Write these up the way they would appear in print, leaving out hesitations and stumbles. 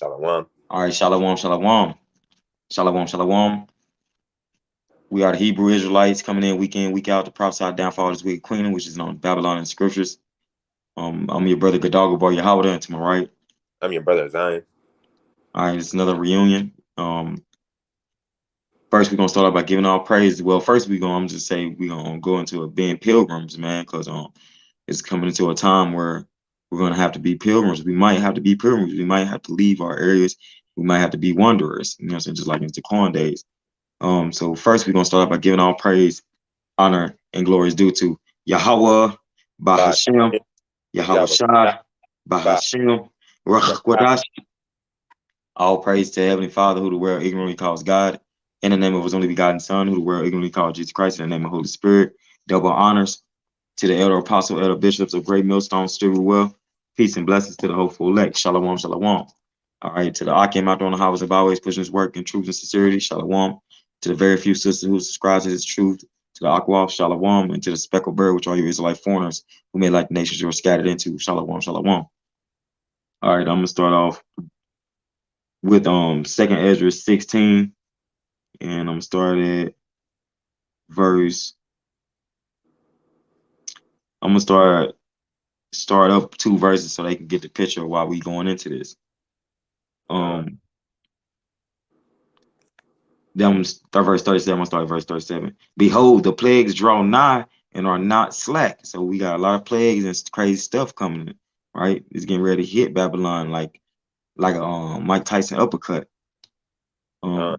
Shalom. All right, shalom, shalom, shalom, shalom. We are the Hebrew Israelites coming in, week out to prophesy downfall of this wicked queen, which is on Babylon and scriptures. I'm your brother Gaddago Bar Yahweh, and to my right. I'm your brother Zion. All right, it's another reunion. First we're gonna start out by giving all praise. Well, first I'm just say we're gonna go into being pilgrims, man, because it's coming into a time where we're gonna have to be pilgrims. We might have to be pilgrims. We might have to leave our areas. We might have to be wanderers. You know what I'm saying? Just like in the Corn days. So first we're gonna start out by giving all praise, honor, and glory is due to Yahweh, Bah Bahashem, Yahweh Yahweh Shai, Bah Bahashem, Ruach Yahweh. Kwadash. All praise to Heavenly Father, who the world ignorantly calls God, in the name of His only begotten Son, who the world ignorantly calls Jesus Christ, in the name of Holy Spirit. Double honors to the elder apostle, elder bishops of Great Millstone, Stillwell. Peace and blessings to the hopeful elect. Shalom, shalom. All right, to the Akim out there on the highways of always pushing his work in truth and sincerity. Shalom. To the very few sisters who subscribe to this truth. To the Aqua, shalom. And to the speckled bird, which are you Israelite foreigners who may like the nations you are scattered into. Shalom, shalom. All right, I'm gonna start off with Second Ezra 16, and I'm gonna start at verse. I'm gonna start up two verses so they can get the picture while we going into this. Um, Then verse 37. I'm gonna start at verse 37. Behold, the plagues draw nigh and are not slack. So we got a lot of plagues and crazy stuff coming, right? It's getting ready to hit Babylon like a Mike Tyson uppercut. Con. Um,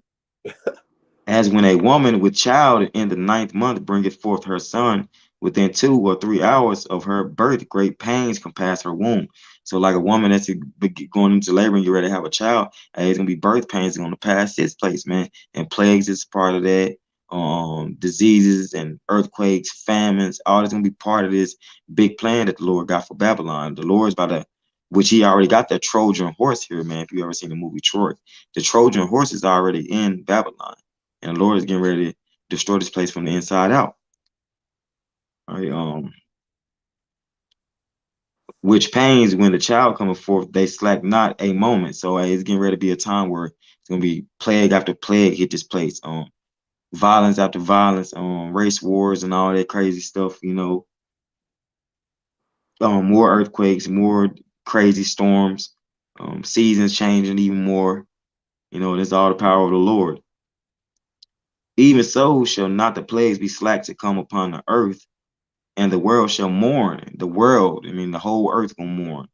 as when a woman with child in the ninth month bringeth forth her son, within 2 or 3 hours of her birth, great pains compass her womb. So, like a woman that's going into labor and you're ready to have a child, hey, it's gonna be birth pains going to pass its place, man. And plagues is part of that. Diseases and earthquakes, famines, all that's gonna be part of this big plan that the Lord got for Babylon. The Lord's about to, which He already got that Trojan horse here, man. If you ever seen the movie Troy, the Trojan horse is already in Babylon, and the Lord is getting ready to destroy this place from the inside out. All right, which pains when the child cometh forth, they slack not a moment. So it's getting ready to be a time where it's gonna be plague after plague hit this place. Violence after violence, race wars and all that crazy stuff, more earthquakes, more crazy storms, seasons changing even more. There's all the power of the Lord. Even so shall not the plagues be slack to come upon the earth, and the world shall mourn. The world, I mean, the whole earth will mourn,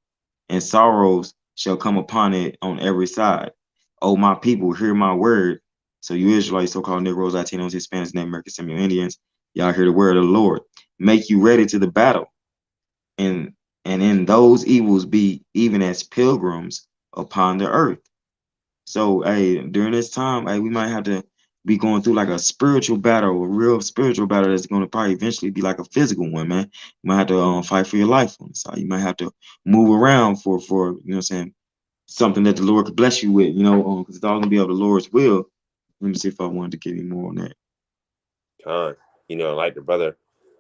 and sorrows shall come upon it on every side. Oh, my people, hear my word. So, you Israelites, so called Negroes, Latinos, Hispanics, Native Americans, Seminole Indians, y'all hear the word of the Lord. Make you ready to the battle, and in those evils be even as pilgrims upon the earth. So, hey, during this time, hey, we might have to be going through like a spiritual battle, a real spiritual battle that's going to probably eventually be like a physical one, man. You might have to fight for your life on the side. You might have to move around for what I'm saying, something that the Lord could bless you with, because it's all gonna be of the Lord's will. Let me see if I wanted to get any more on that. Con. Like the brother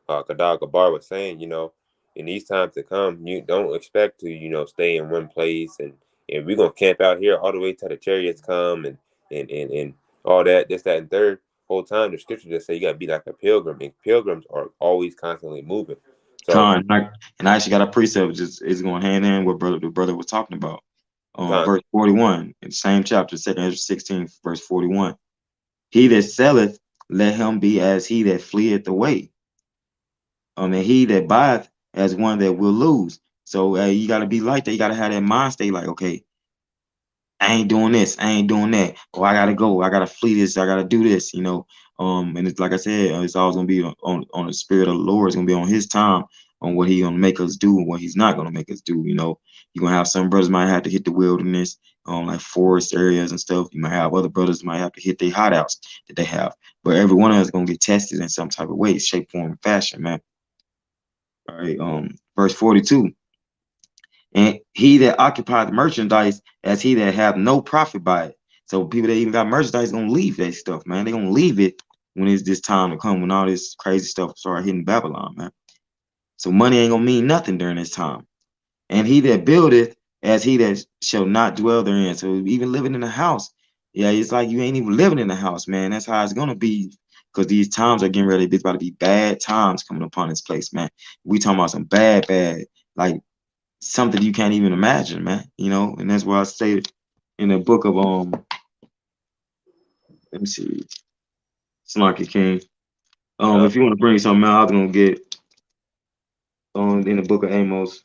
Kadal Gabar was saying, in these times to come, you don't expect to, stay in one place and we're gonna camp out here all the way till the chariots come and all that, this, that, and third. Whole time the scripture just say you gotta be like a pilgrim, and pilgrims are always constantly moving. So And I actually got a precept just is going hand in what the brother was talking about. con. Verse 41 in the same chapter, 2 Ezra 16, verse 41. He that selleth, let him be as he that fleeth away. And he that buyeth as one that will lose. So you got to be like that. You got to have that mind state like, okay, I ain't doing this, I ain't doing that. Oh, I gotta go, I gotta flee this, I gotta do this. And it's like I said, it's always gonna be on the spirit of the Lord. It's gonna be on His time on what He gonna make us do and what He's not gonna make us do. You're gonna have some brothers might have to hit the wilderness, like forest areas and stuff. You might have other brothers might have to hit their hideouts that they have. But every one of us is gonna get tested in some type of way, shape, form, and fashion, man. All right, verse 42. And he that occupied merchandise as he that have no profit by it. So people that even got merchandise gonna leave that stuff, man. They gonna leave it when it's this time to come, when all this crazy stuff start hitting Babylon, man. So money ain't gonna mean nothing during this time. And he that buildeth as he that shall not dwell therein. So even living in a house, yeah, it's like you ain't even living in the house, man. That's how it's gonna be. Because these times are getting ready. It's about to be bad times coming upon this place, man. We talking about some bad, like something you can't even imagine, man. You know, and that's why I say in the book of let me see, Slunky King. Con, If you want to bring something out, I was gonna get in the book of Amos.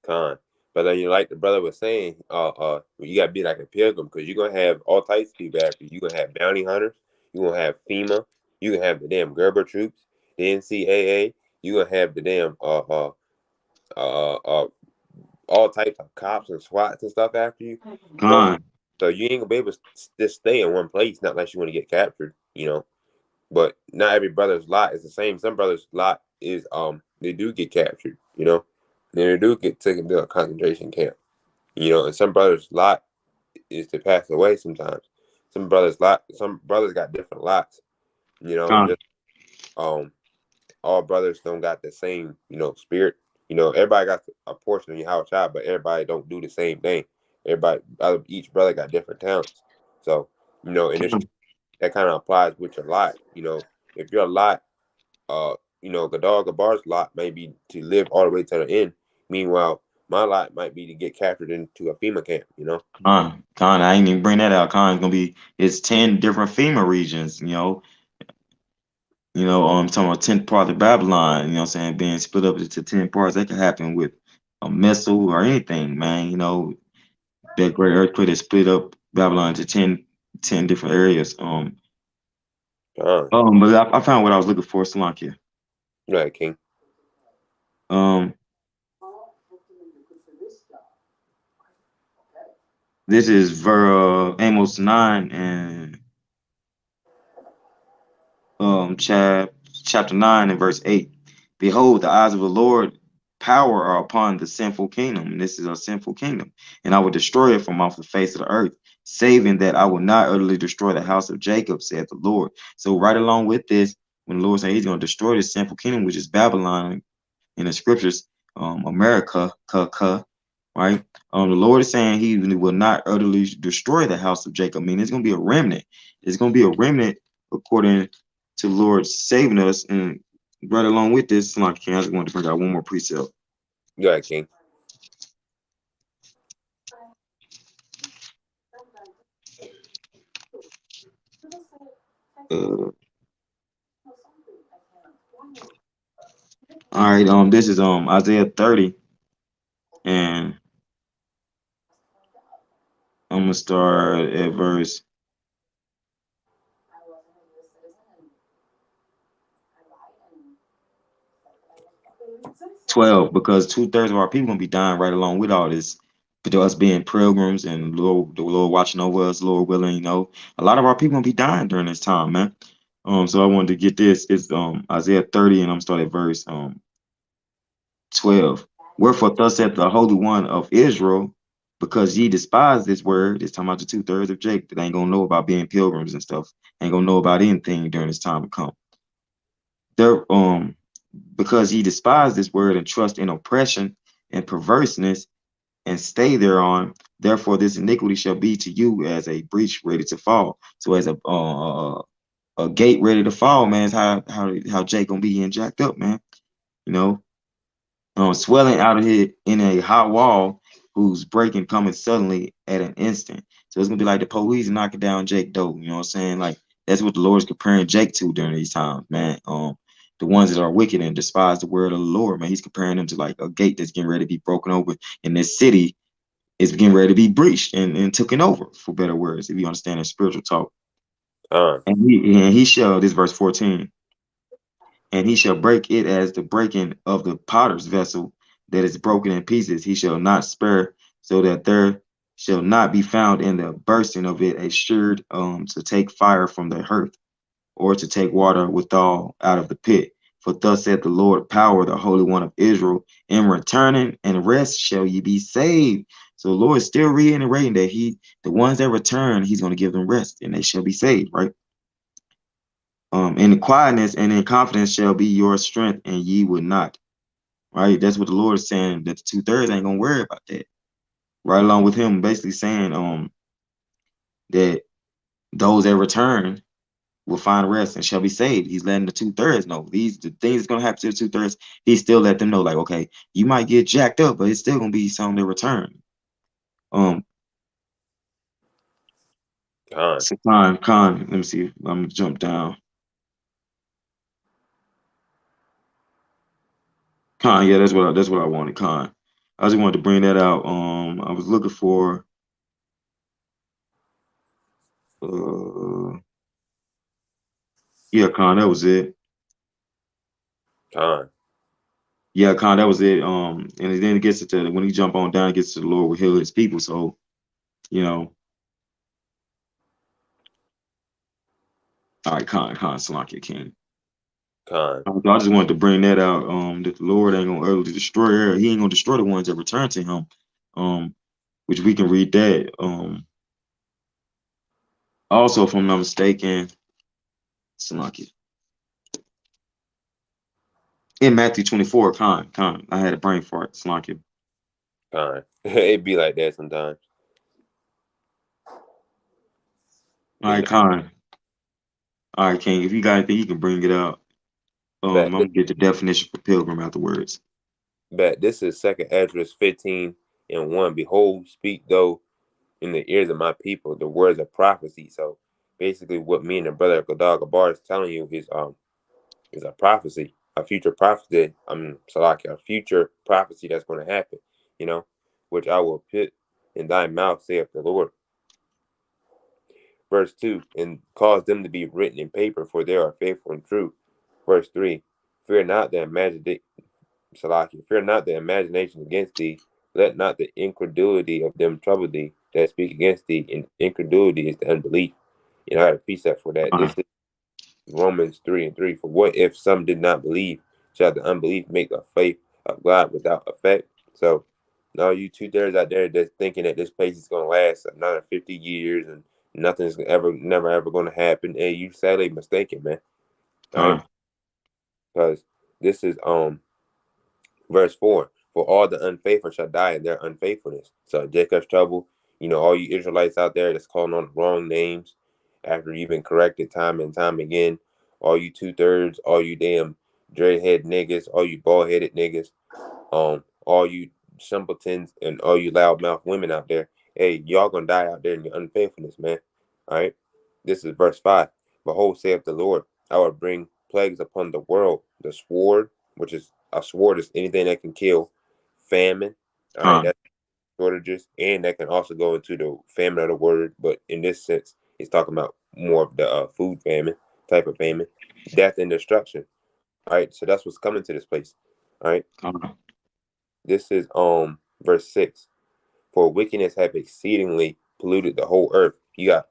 con. But then, like the brother was saying, you gotta be like a pilgrim because you're gonna have all types of people after you. You're gonna have bounty hunters. You're gonna have FEMA. You can have the damn Gerber troops, the NCAA. You're gonna have the damn uh, uh, all types of cops and SWATs and stuff after you. You know, Con, so you ain't gonna be able to just stay in one place, not unless you want to get captured. You know, but not every brother's lot is the same. Some brothers' lot is they do get captured. You know, they do get taken to a concentration camp. You know, and some brothers' lot is to pass away sometimes. Some brothers got different lots. You know, con, just um all brothers don't got the same, spirit. Everybody got a portion of your house child, but everybody don't do the same thing. Each brother got different talents. So, and it's con, that kind of applies with your lot. If your lot, Gadar Gabar's lot may be to live all the way to the end. Meanwhile, my lot might be to get captured into a FEMA camp. con. I ain't even bring that out. Con's gonna be it's 10 different FEMA regions. Talking about 10th part of Babylon. You know, what I'm saying being split up into 10 parts. That could happen with a missile or anything, man. That great earthquake that split up Babylon into 10 different areas. Uh, But I found what I was looking for, Slovakia. you know, King. Um, this is Amos 9 and chapter 9 and verse 8. Behold, the eyes of the Lord power are upon the sinful kingdom, and this is a sinful kingdom, and I will destroy it from off the face of the earth, saving that I will not utterly destroy the house of Jacob, said the Lord. So right along with this, when the Lord said he's going to destroy this sinful kingdom, which is Babylon in the scriptures, America, right? The Lord is saying he will not utterly destroy the house of Jacob. I mean, it's going to be a remnant. It's going to be a remnant according to the Lord saving us. And right along with this, like, I just want to bring out one more precept. You King. Uh, all right, this is Isaiah 30, and I'm gonna start at verse 12 because 2/3 of our people gonna be dying right along with all this. But us being pilgrims and the Lord watching over us, Lord willing, a lot of our people gonna be dying during this time, man. So I wanted to get this. It's Isaiah 30, and I'm starting at verse 12. Wherefore thus saith the Holy One of Israel, because ye despise this word, it's talking about the 2/3 of Jacob that ain't gonna know about being pilgrims and stuff, ain't gonna know about anything during this time to come. There, because ye despise this word and trust in oppression and perverseness and stay thereon, therefore this iniquity shall be to you as a breach ready to fall. So as a gate ready to fall, man, is how Jake gonna be getting jacked up, man. You know, swelling out of it in a hot wall, whose breaking coming suddenly at an instant. So it's gonna be like the police knocking down Jake Doe. You know what I'm saying? Like that's what the Lord's comparing Jake to during these times, man. The ones that are wicked and despise the word of the Lord, man. He's comparing them to like a gate that's getting ready to be broken over, and this city is getting ready to be breached and taken over, for better words, if you understand the spiritual talk. Uh, And he shall, this verse 14, and he shall break it as the breaking of the potter's vessel that is broken in pieces. He shall not spare, so that there shall not be found in the bursting of it a sherd to take fire from the hearth, or to take water withal out of the pit. For thus saith the Lord, power, the Holy One of Israel, in returning and rest shall ye be saved. So the Lord is still reiterating that the ones that return, he's going to give them rest and they shall be saved, right? In quietness and in confidence shall be your strength, and ye would not. Right? That's what the Lord is saying, that the 2/3 ain't gonna worry about that. right along with him, basically saying that those that return will find rest and shall be saved. He's letting the 2/3 know these the things that's gonna happen to the 2/3. He still let them know, like, okay, you might get jacked up, but it's still gonna be some that return. Um, Con, so Khan, let me see. I'm gonna jump down. Khan, yeah, that's what I wanted. Khan, I just wanted to bring that out. I was looking for uh, yeah, Khan, that was it. con, Yeah, Khan, that was it. And then it gets to when he jump on down, it gets to the Lord will heal his people. So you know, all right, Khan, Salakia King. con, I just wanted to bring that out. That the Lord ain't gonna utterly destroy. He ain't gonna destroy the ones that return to Him. Um, which we can read that. Also, if I'm not mistaken, Salakia in Matthew 24. Khan. I had a brain fart. Salakia. con. It be like that sometimes. All But right, yeah, Khan. All right, King. If you got anything, you can bring it out. I'm bet gonna get the definition for pilgrim afterwards. bet this is Second Ezra 15:1. Behold, speak though in the ears of my people the words of prophecy. So basically, what me and the brother Gadag Gabar is telling you is a prophecy, a future prophecy. Salaki, a future prophecy that's going to happen. You know, which I will put in thy mouth, saith the Lord. Verse 2, and cause them to be written in paper, for they are faithful and true. Verse 3, fear not the Salaki, fear not the imagination against thee. Let not the incredulity of them trouble thee that speak against thee. And incredulity is the unbelief. You know, I had a precept for that. This Khan, is Romans 3:3. For what if some did not believe? Shall the unbelief make the faith of God without effect? So, now you two-thirds out there that's thinking that this place is going to last another 50 years and nothing's never ever going to happen. And you sadly mistaken, man. All right, Khan, because this is verse 4, for all the unfaithful shall die in their unfaithfulness. So Jacob's trouble, all you Israelites out there that's calling on the wrong names after you've been corrected time and time again, all you two-thirds, all you damn dreadhead niggas, all you bald-headed niggas, all you simpletons and all you loudmouth women out there, hey, y'all gonna die out there in your unfaithfulness, man. All right. This is verse 5. Behold, saith the Lord, I will bring plagues upon the world, the sword, which is a sword is anything that can kill, famine. All right, Khan, that's shortages, and that can also go into the famine of the word, but in this sense, it's talking about more of the food famine type of famine, death and destruction. All right, so that's what's coming to this place. All right, Khan, this is verse 6. For wickedness have exceedingly polluted the whole earth. You got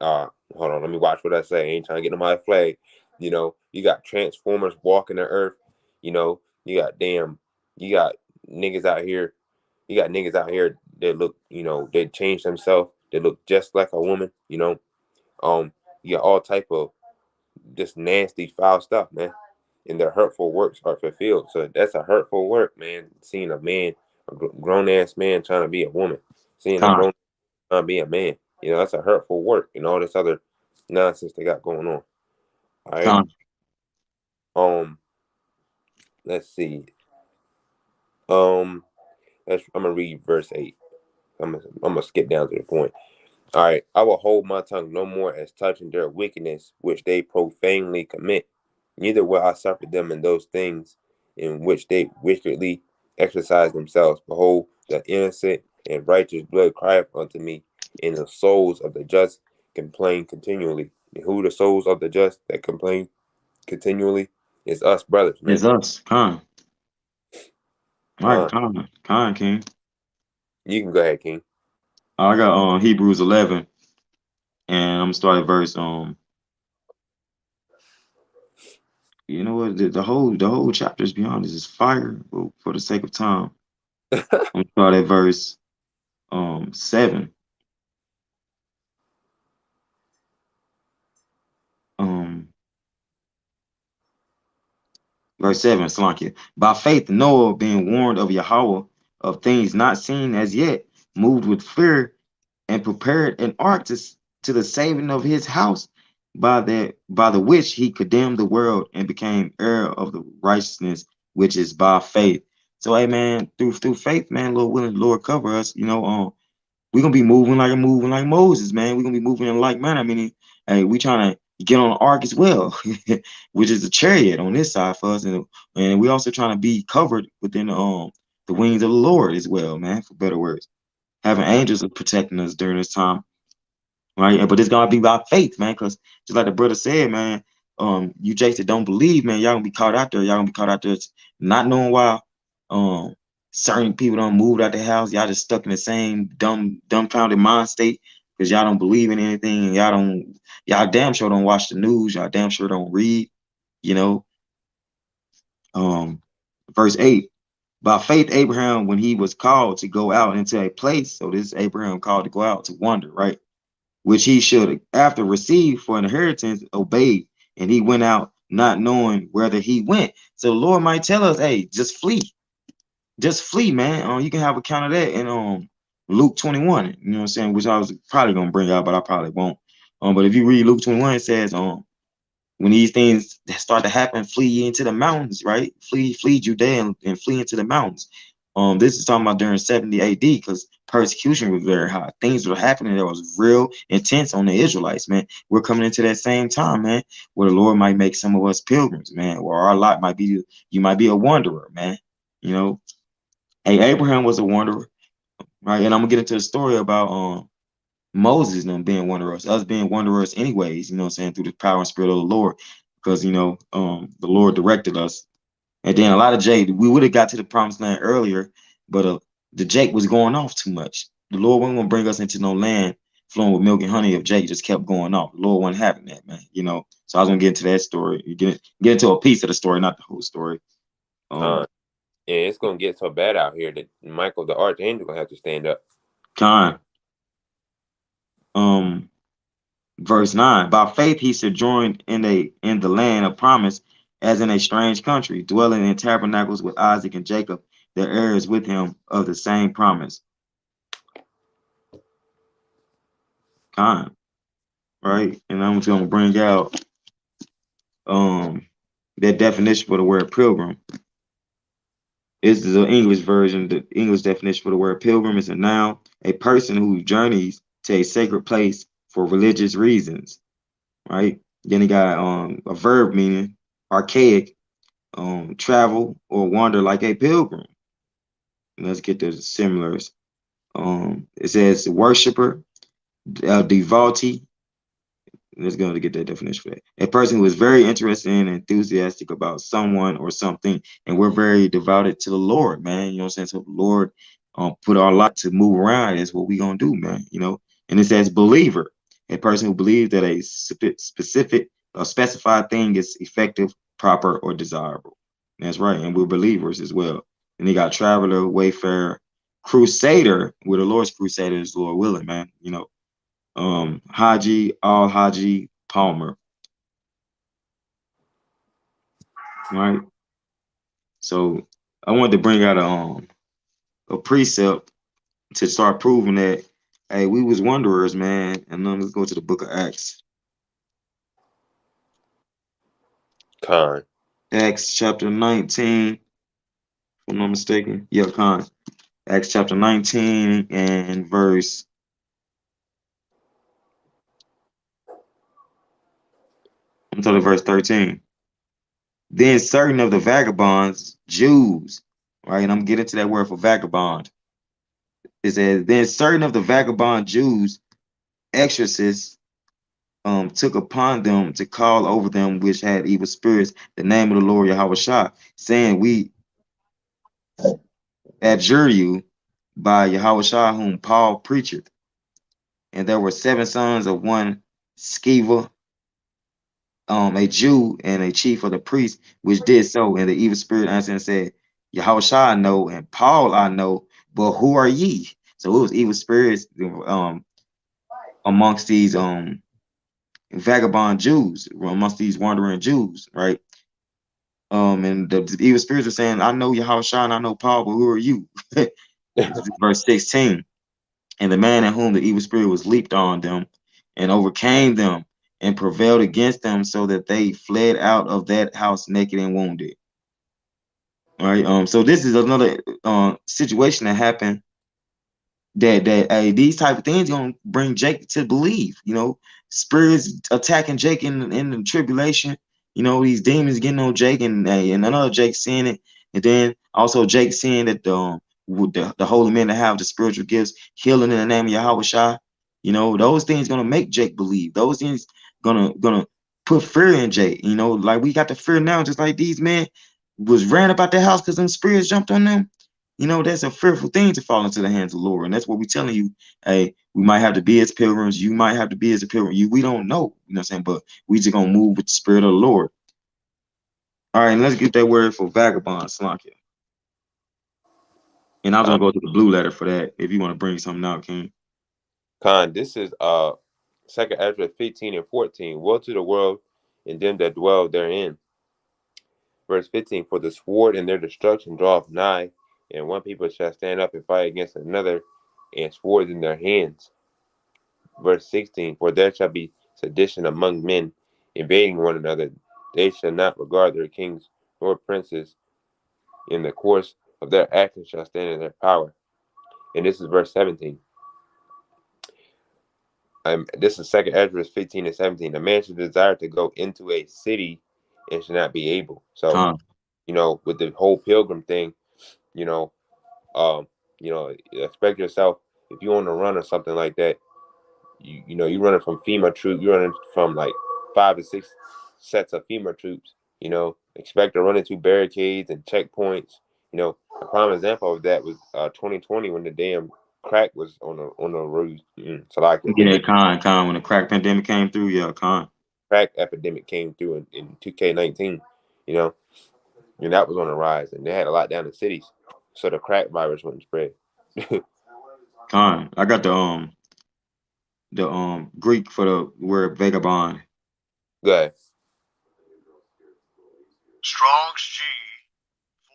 hold on, let me watch what I say. I ain't trying to get on my flag. You got transformers walking the earth. You got you got niggas out here. You got niggas out here that look, they change themselves. They look just like a woman. You got all type of just nasty foul stuff, man. And their hurtful works are fulfilled. So that's a hurtful work, man. Seeing a man, a grown ass man trying to be a woman, seeing a Khan, grown trying to be a man. That's a hurtful work and all this other nonsense they got going on. All right. Khan. Um, let's see. Um, I'm gonna read verse 8. I'm gonna skip down to the point. All right, I will hold my tongue no more as touching their wickedness, which they profanely commit. Neither will I suffer them in those things in which they wickedly exercise themselves. Behold, the innocent and righteous blood crieth unto me, and the souls of the just complain continually. And who the souls of the just that complain continually is us brothers, man. It's us. Khan. All right, Con, Khan, King. you can go ahead, King. I got Hebrews 11, and I'm gonna start at verse You know what? The whole chapter is beyond this is fire. But for the sake of time, I'm gonna start at verse 7. Um, verse 7, Salakia. By faith, Noah, being warned of Yahweh of things not seen as yet, moved with fear, and prepared an ark to the saving of his house, by the which he condemned the world and became heir of the righteousness which is by faith. So, hey man, through faith, man, Lord willing, Lord cover us. We're gonna be moving like Moses, man. We're gonna be moving in like manner. Meaning, hey, we trying to get on the ark as well, which is a chariot on this side for us, and we also trying to be covered within the wings of the Lord as well, man. For better words, having angels are protecting us during this time, right? But it's gonna be by faith, man, because just like the brother said, man, you Jakes that don't believe, man, y'all gonna be caught out there. Y'all gonna be caught out there not knowing why um certain people don't move out the house. Y'all just stuck in the same dumbfounded mind state because y'all don't believe in anything, and y'all damn sure don't watch the news. Y'all damn sure don't read, you know. Um, verse 8. By faith, Abraham, when he was called to go out into a place, so this is Abraham called to go out to wander, right? Which he should after receive for an inheritance obeyed, and he went out not knowing whether he went. So the Lord might tell us, hey, just flee, man. You can have account of that in Luke 21. You know what I'm saying? Which I was probably gonna bring out, but I probably won't. But if you read Luke 21, it says when these things start to happen, flee into the mountains, right? Flee Judea and flee into the mountains. This is talking about during 70 AD because persecution was very high. Things were happening that was real intense on the Israelites, man. We're coming into that same time, man, where the Lord might make some of us pilgrims, man, or our lot might be you might be a wanderer, man. You know, hey, Abraham was a wanderer, right? And I'm gonna get into the story about Moses and them being wanderers, us being wanderers anyways, you know what I'm saying, through the power and spirit of the Lord. Because the Lord directed us. And then a lot of Jake, we would have got to the promised land earlier, but the Jake was going off too much. The Lord wasn't gonna bring us into no land flowing with milk and honey if Jake just kept going off. The Lord wasn't having that, man. So I was gonna get into that story. You get into a piece of the story, not the whole story. Con. And it's gonna get so bad out here that Michael the Archangel gonna have to stand up. Con. Um Verse 9, by faith he sojourned in the land of promise, as in a strange country, dwelling in tabernacles with Isaac and Jacob, their heirs with him of the same promise. Kind, right? And I'm just gonna bring out that definition for the word pilgrim. This is the English version. The English definition for the word pilgrim is a noun, a person who journeys to a sacred place for religious reasons, right? Then he got a verb meaning archaic, travel or wander like a pilgrim. Let's get the similars. It says worshiper, devotee. Let's go to get that definition for that. A person who is very interested and enthusiastic about someone or something, and we're very devoted to the Lord, man. You know what I'm saying? So the Lord put our lot to move around is what we gonna do, man. And it says believer, a person who believes that a specific or specified thing is effective, proper, or desirable. And that's right, and we're believers as well. And they got traveler, wayfarer, crusader. With the Lord's crusaders, Lord willing, man. Haji Al Haji Palmer, right? So I wanted to bring out a precept to start proving that hey, we was wanderers, man. And then let's go to the book of Acts. Con. Acts chapter 19, if I'm not mistaken. Yeah, Con. Acts chapter 19 and I'm talking verse 13. Then certain of the vagabonds, Jews, right? And I'm getting to that word for vagabond. It says, then certain of the vagabond Jews, exorcists, took upon them to call over them which had evil spirits the name of the Lord Yahweh Shah, saying, we adjure you by Yahweh Shah, whom Paul preacheth. And there were 7 sons of one Sceva, a Jew and a chief of the priests, which did so. And the evil spirit answered and said, Yahweh Shah I know, and Paul I know, but who are ye? So it was evil spirits amongst these vagabond Jews, amongst these wandering Jews, right? And the evil spirits were saying, I know Yahweh Shah and I know Paul, but who are you? This is verse 16. And the man in whom the evil spirit was leaped on them and overcame them and prevailed against them so that they fled out of that house naked and wounded. All right. So this is another situation that happened that these type of things gonna bring Jake to believe. Spirits attacking Jake in the tribulation. These demons getting on Jake and another Jake seeing it, and then also Jake seeing that the holy men that have the spiritual gifts healing in the name of Yahweh Shai. Those things gonna make Jake believe. Those things gonna put fear in Jake. Like we got the fear now, just like these men was ran about their house because them spirits jumped on them. That's a fearful thing to fall into the hands of the Lord. And that's what we're telling you. Hey, we might have to be as pilgrims. You might have to be as a pilgrim. We don't know. You know what I'm saying? But we just gonna move with the spirit of the Lord. All right, and let's get that word for vagabond, Slakia. And I was Khan, gonna go to the blue letter for that. If you want to bring something out, King. Khan, this is Second Ezra 15 and 14. Woe to the world and them that dwell therein. Verse 15. For the sword and their destruction draweth nigh, and one people shall stand up and fight against another, and swords in their hands. Verse 16. For there shall be sedition among men, invading one another. They shall not regard their kings nor princes. In the course of their actions shall stand in their power. And this is verse 17. This is Second Ezra 15 and 17. A man should desire to go into a city and should not be able. So, Con, with the whole pilgrim thing, you know, um, expect yourself if you on a run or something like that. You running from FEMA troops. You running from like 5 to 6 sets of FEMA troops. Expect to run into barricades and checkpoints. A prime example of that was 2020 when the damn crack was on the roads. So like then yeah, Con. When the crack pandemic came through, yeah, Con. crack epidemic came through in 2K19, you know, and that was on the rise, and they had a lot down in cities, so the crack virus wouldn't spread. Con. I got the Greek for the word vagabond. Go ahead. Strong's G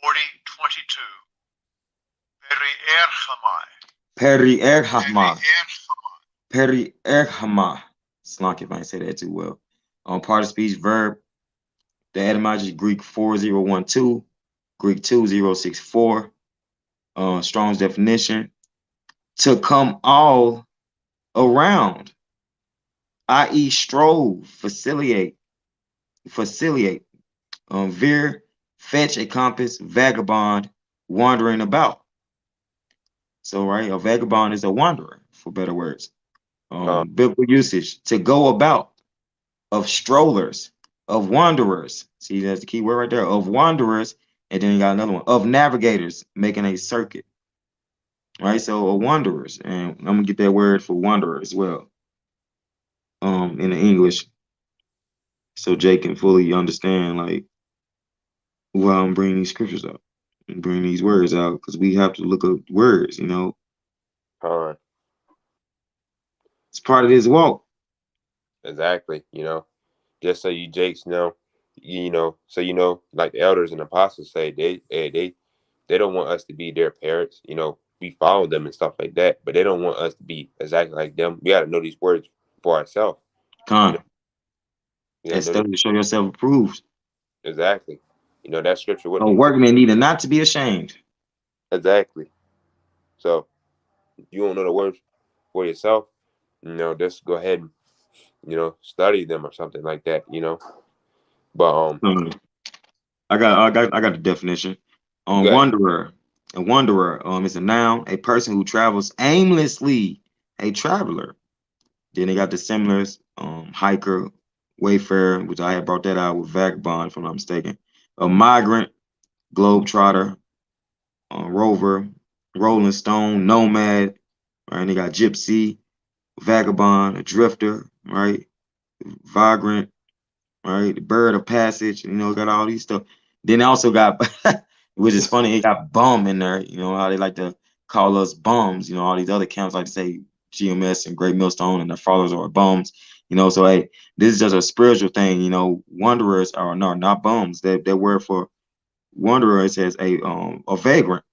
4022. Peri-erhama. Peri-erhama. Slunk if I ain't say that too well. Part of speech verb. The etymology Greek 4012, Greek 2064. Strong's definition. To come all around, i.e., strove, facilitate, veer, fetch a compass, vagabond, wandering about. So, right, a vagabond is a wanderer, for better words. Uh, Biblical usage, to go about, of strollers, of wanderers. See, that's the key word right there, of wanderers. And then you got another one, of navigators, making a circuit. Right, so a wanderers. And I'm going to get that word for wanderer as well in the English, so Jay can fully understand, like, why I'm bringing these scriptures up and bring these words out, because we have to look up words. uh, It's part of this walk. exactly. Just so you Jakes know, so like the elders and apostles say, they don't want us to be their parents. We follow them and stuff like that, but they don't want us to be exactly like them. We got to know these words for ourselves. You know, Con. we got And to know this study to show yourself approved. exactly. That scripture A wouldn't exist. workman needed not to be ashamed. Exactly. So you don't know the words for yourself, just go ahead and study them or something like that. But I got the definition. go ahead. Wanderer. A wanderer is a noun, a person who travels aimlessly, a traveler. Then they got the similars, hiker, wayfarer, which I had brought that out with vagabond, if I'm not mistaken. A migrant, globetrotter, rover, rolling stone, nomad, right? And they got gypsy, vagabond, a drifter, right? Vagrant, right? The bird of passage, got all these stuff. Then they also got, which is funny, it got bum in there. How they like to call us bums. All these other camps like to say GMS and Great Millstone and their followers are bums. So hey, this is just a spiritual thing. Wanderers are not bums. That word for wanderer says a vagrant.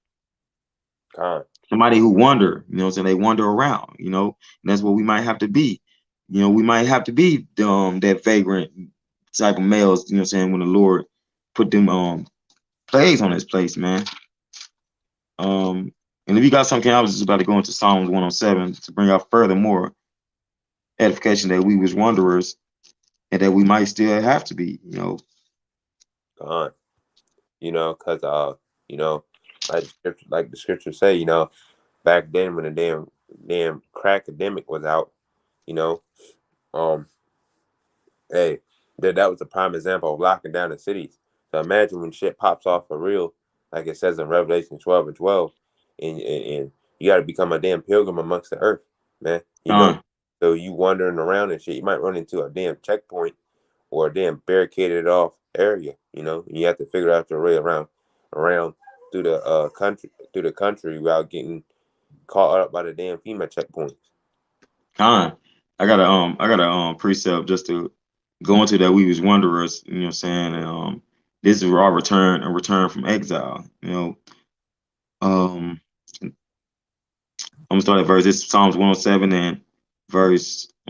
Con. somebody who wander, you know what I'm saying? They wander around, you know, and that's what we might have to be. You know, we might have to be that vagrant type of males, you know what I'm saying, when the Lord put them plagues on this place, man. Um and if you got something, I was just about to go into Psalms 107 to bring out furthermore edification that we was wanderers and that we might still have to be, you know. Gone. Because you know, like the scriptures say, back then when the damn crack epidemic was out, you know, um, hey, that was a prime example of locking down the cities. So imagine when shit pops off for real, like it says in Revelation 12:12, and you got to become a damn pilgrim amongst the earth, man. Con, So you wandering around and shit, you might run into a damn checkpoint or a damn barricaded off area, and you have to figure out your way around through the country without getting caught up by the damn FEMA checkpoints. con. I got a precept just to go into that we was wanderers, you know what I'm saying? And this is our return, a return from exile, you know. Um I'm gonna start at verse, this is Psalms 107 and I'm gonna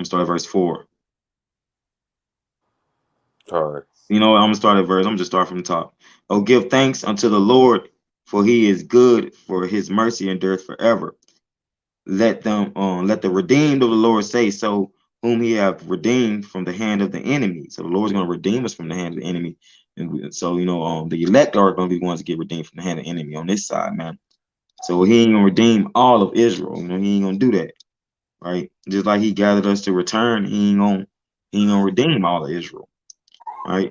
start at verse 4. Time, You know, I'm gonna just start from the top. Oh, give thanks unto the Lord, for he is good, for his mercy endureth forever. Let the redeemed of the Lord say so, whom he hath redeemed from the hand of the enemy. So the Lord's gonna redeem us from the hand of the enemy. So the elect are gonna be the ones to get redeemed from the hand of the enemy on this side, man. So he ain't gonna redeem all of Israel. You know, he ain't gonna do that, right? Just like he gathered us to return, he ain't gonna redeem all of Israel, right?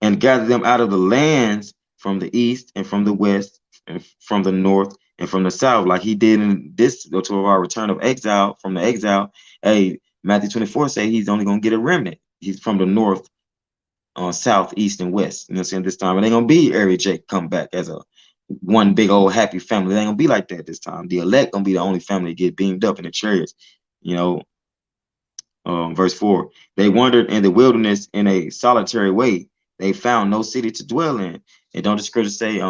And gather them out of the lands from the east and from the west and from the north and from the south, like he did in this to our return of exile from the exile. Hey, Matthew 24 say he's only gonna get a remnant. He's from the north, south, east, and west. You know what I'm saying? This time it ain't gonna be every Jake come back as a one big old happy family. It ain't gonna be like that this time. The elect gonna be the only family to get beamed up in the chariots. You know, verse 4, they wandered in the wilderness in a solitary way. They found no city to dwell in. And don't the scripture say,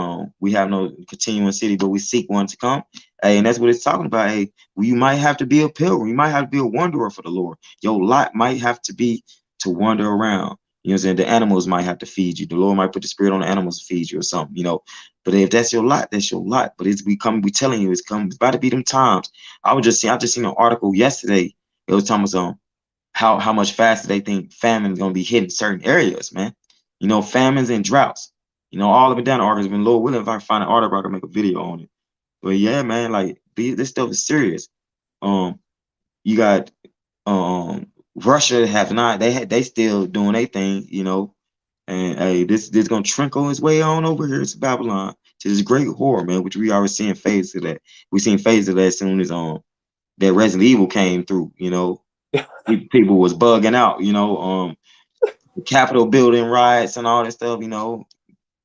we have no continuing city, but we seek one to come? Hey, and that's what it's talking about. Hey, well, you might have to be a pilgrim. You might have to be a wanderer for the Lord. Your lot might have to be to wander around. You know what I'm saying? The animals might have to feed you. The Lord might put the spirit on the animals to feed you or something, you know. But if that's your lot, that's your lot. But we telling you, it's about to be them times. I just seen an article yesterday. It was talking about how much faster they think famine is gonna be hitting certain areas, man. You know, famines and droughts. You know, all up and down the articles been low. Willing if I find an article, I can make a video on it. But yeah, man, like this stuff is serious. Um, you got Russia have not they still doing their thing, you know. And hey, this gonna trickle its way on over here to Babylon to this great horror, man, which we already seeing phases of that. We seen phases of that as soon as that Resident Evil came through, you know. People was bugging out, you know, the Capitol building riots and all that stuff, you know,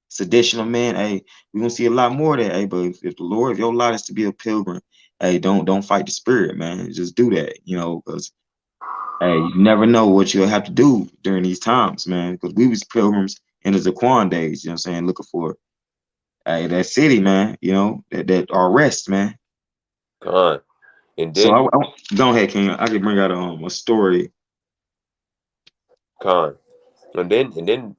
sedition of men. Hey, we're gonna see a lot more of that. Hey, but if the Lord, if your lot is to be a pilgrim, hey, don't fight the spirit, man. Just do that, you know, because hey, you never know what you'll have to do during these times, man. Because we was pilgrims in the Zaquan days, you know what I'm saying, looking for hey that city, man, you know, that our rest, man. gone. And So then go ahead, King. I can bring out a story. con. And then,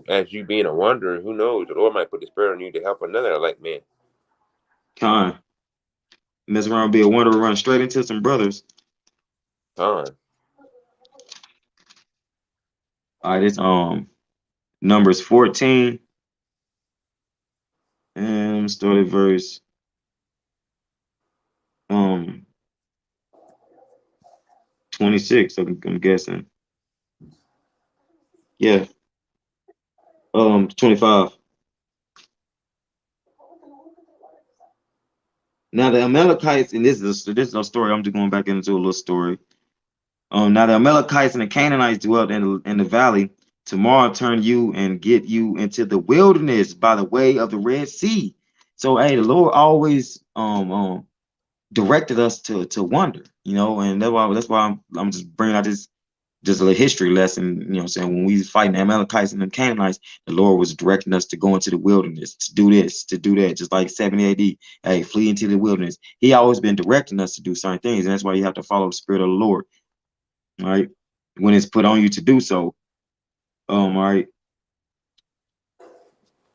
as you being a wanderer, who knows? The Lord might put the spirit on you to help another like man. Con, mess around, be a wanderer, run straight into some brothers. Con. All right, it's Numbers 14 and start at verse um 26. I'm guessing. Yeah, 25. Now the Amalekites, and this is a story. I'm just going back into a little story. Now the Amalekites and the Canaanites dwelt in the valley. Tomorrow turn you and get you into the wilderness by the way of the Red Sea. So hey, the Lord always directed us to wander, you know, and that's why I'm just bringing out just a little history lesson, you know what I'm saying? When we was fighting the Amalekites and the Canaanites, the Lord was directing us to go into the wilderness, to do this, to do that, just like 70 AD. Hey, flee into the wilderness. He always been directing us to do certain things, and that's why you have to follow the Spirit of the Lord, right? When it's put on you to do so. All right.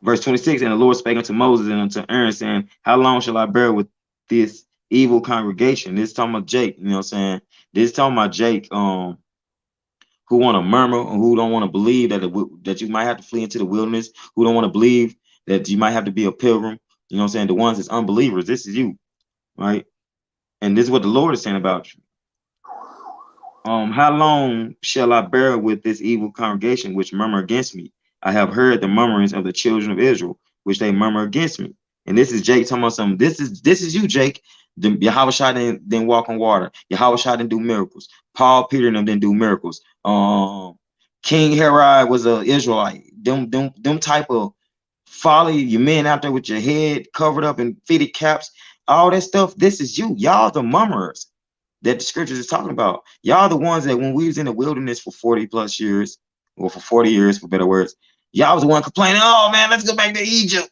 Verse 26, and the Lord spake unto Moses and unto Aaron, saying, how long shall I bear with this evil congregation? This is talking about Jake, you know what I'm saying? This is talking about Jake, who want to murmur, or who don't want to believe that you might have to flee into the wilderness, who don't want to believe that you might have to be a pilgrim. You know what I'm saying? The ones that's unbelievers, this is you, right? And this is what the Lord is saying about you. How long shall I bear with this evil congregation which murmur against me? I have heard the murmurings of the children of Israel, which they murmur against me. And this is Jake talking about something. This is you, Jake. Yahweh didn't walk on water. Yahweh didn't do miracles. Paul, Peter, and them didn't do miracles. King Herod was an Israelite. Them type of folly, you men out there with your head covered up in fitted caps, all that stuff. This is you. Y'all the murmurers that the scriptures is talking about. Y'all the ones that when we was in the wilderness for 40 plus years, or for 40 years, for better words, y'all was the one complaining, oh man, let's go back to Egypt.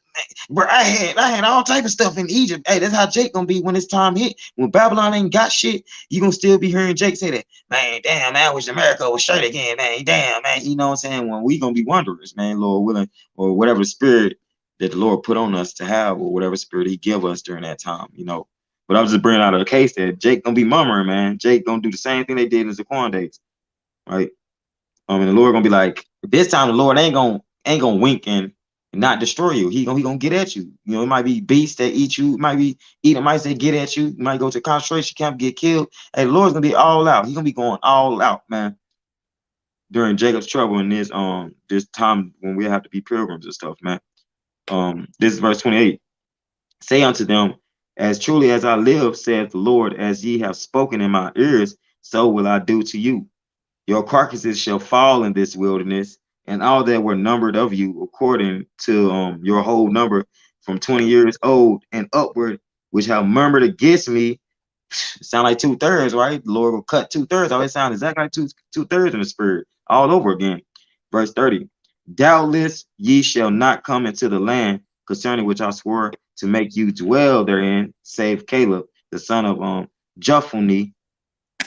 Bro, I had all type of stuff in Egypt. Hey, that's how Jake gonna be when it's time hit. When Babylon ain't got shit, you gonna still be hearing Jake say that, man, damn, man, I wish America was straight again, man. Damn, man, you know what I'm saying? When we gonna be wanderers, man, Lord willing, or whatever spirit that the Lord put on us to have, or whatever spirit he give us during that time, you know. But I was just bringing out a case that Jake gonna be murmuring, man. Jake gonna do the same thing they did in the Zaquan days, right? And the Lord gonna be like, this time the Lord ain't gonna wink and not destroy you. He gonna get at you. You know, it might be beasts that eat you. It might be Edomites that get at you. You might go to concentration camp, get killed. Hey, the Lord's gonna be all out. He's gonna be going all out, man, during Jacob's trouble in this time when we have to be pilgrims and stuff, man. This is verse 28. Say unto them, as truly as I live, saith the Lord, as ye have spoken in my ears, so will I do to you. Your carcasses shall fall in this wilderness, and all that were numbered of you, according to your whole number, from 20 years old and upward, which have murmured against me. Sound like 2/3, right? The Lord will cut 2/3. Always sound exactly like two-thirds in the spirit, all over again. Verse 30. Doubtless ye shall not come into the land concerning which I swore to make you dwell therein, save Caleb, the son of Jephunneh,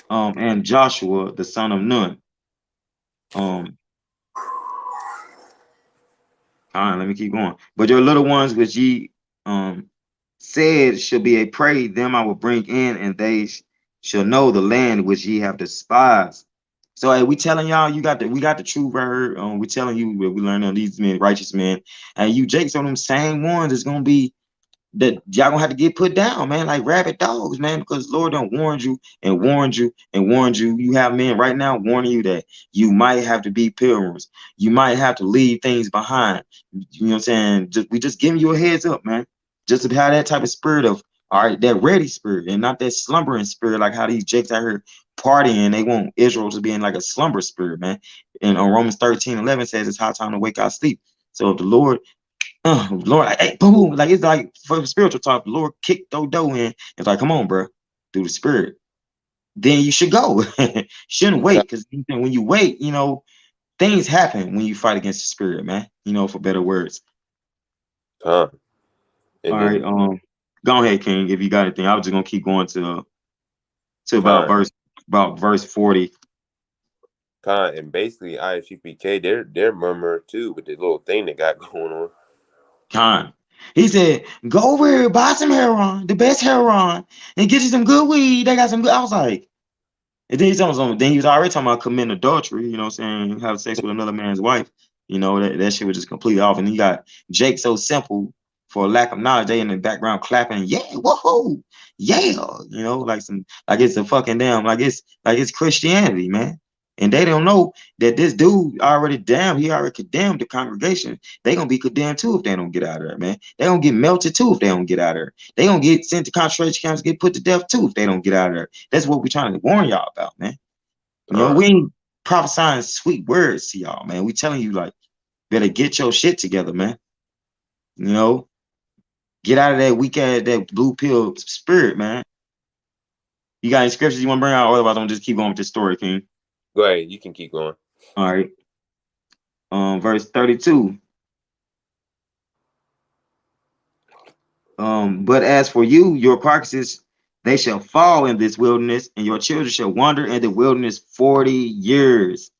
and Joshua, the son of Nun. All right, let me keep going. But your little ones which ye said shall be a prey, them I will bring in, and they shall know the land which ye have despised. So hey, we telling y'all, we got the truth right here. We telling you what we learned on these men, righteous men, and you Jake's on them same ones is gonna be that y'all gonna have to get put down, man, like rabid dogs, man, because Lord done warned you and warned you and warned you. You have men right now warning you that you might have to be pilgrims. You might have to leave things behind. You know what I'm saying? We just giving you a heads up, man. Just to have that type of spirit of, all right, that ready spirit and not that slumbering spirit, like how these jakes out here partying. They want Israel to be in like a slumber spirit, man. And on Romans 13:11 says it's high time to wake out sleep. So if the Lord Lord, like, hey, boom, boom. Like it's like for spiritual talk, the Lord kicked those dough in. It's like, come on, bro, through the spirit. Then you should go. Shouldn't wait, because when you wait, you know, things happen when you fight against the spirit, man. You know, for better words. Con. All And right, then go ahead, King, if you got anything. I was just gonna keep going to con, about verse 40. con, and basically ISUPK, they're murmuring too with the little thing they got going on. Con. He said, go over here, buy some heroin, the best heroin, and get you some good weed. They got some good. I was like, and then then he was already talking about committing adultery, you know what I'm saying, having sex with another man's wife. You know, that shit was just completely off. And he got Jake so simple for lack of knowledge. They in the background clapping, yeah, whoa, yeah, you know, like it's a fucking damn, like it's Christianity, man. And they don't know that this dude already damned, he already condemned the congregation. They gonna be condemned too if they don't get out of there, man. They gonna get melted too if they don't get out of there. They gonna get sent to concentration camps, get put to death too if they don't get out of there. That's what we're trying to warn y'all about, man. You know, we ain't prophesying sweet words to y'all, man. We telling you like, better get your shit together, man. You know, get out of that weak ass, that blue pill spirit, man. You got any scriptures you want to bring out? Otherwise, I'm gonna just keep going with this story, King. Go ahead. You can keep going. All right. Verse 32. But as for you, your carcasses, they shall fall in this wilderness, and your children shall wander in the wilderness 40 years.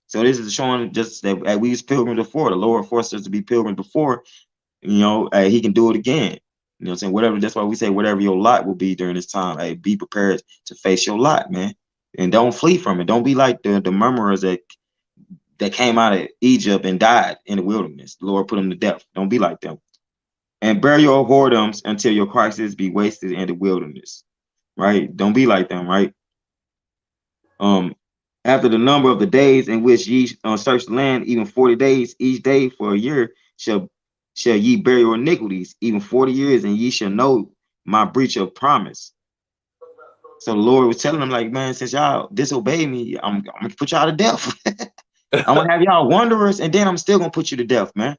So this is showing just that we was pilgrims before. The Lord forced us to be pilgrims before. He can do it again. You know what I'm saying? Whatever. That's why we say whatever your lot will be during this time. Hey, be prepared to face your lot, man, and don't flee from it. Don't be like the murmurers that came out of Egypt and died in the wilderness. The Lord put them to death. Don't be like them. And bear your whoredoms until your carcasses be wasted in the wilderness. Right? Don't be like them. Right? Um, After the number of the days in which ye search the land, even 40 days each day for a year, shall ye bear your iniquities, even 40 years, and ye shall know my breach of promise. So the Lord was telling them, like, man, since y'all disobey me, I'm gonna put y'all to death. I'm gonna have y'all wanderers, and then I'm still gonna put you to death, man.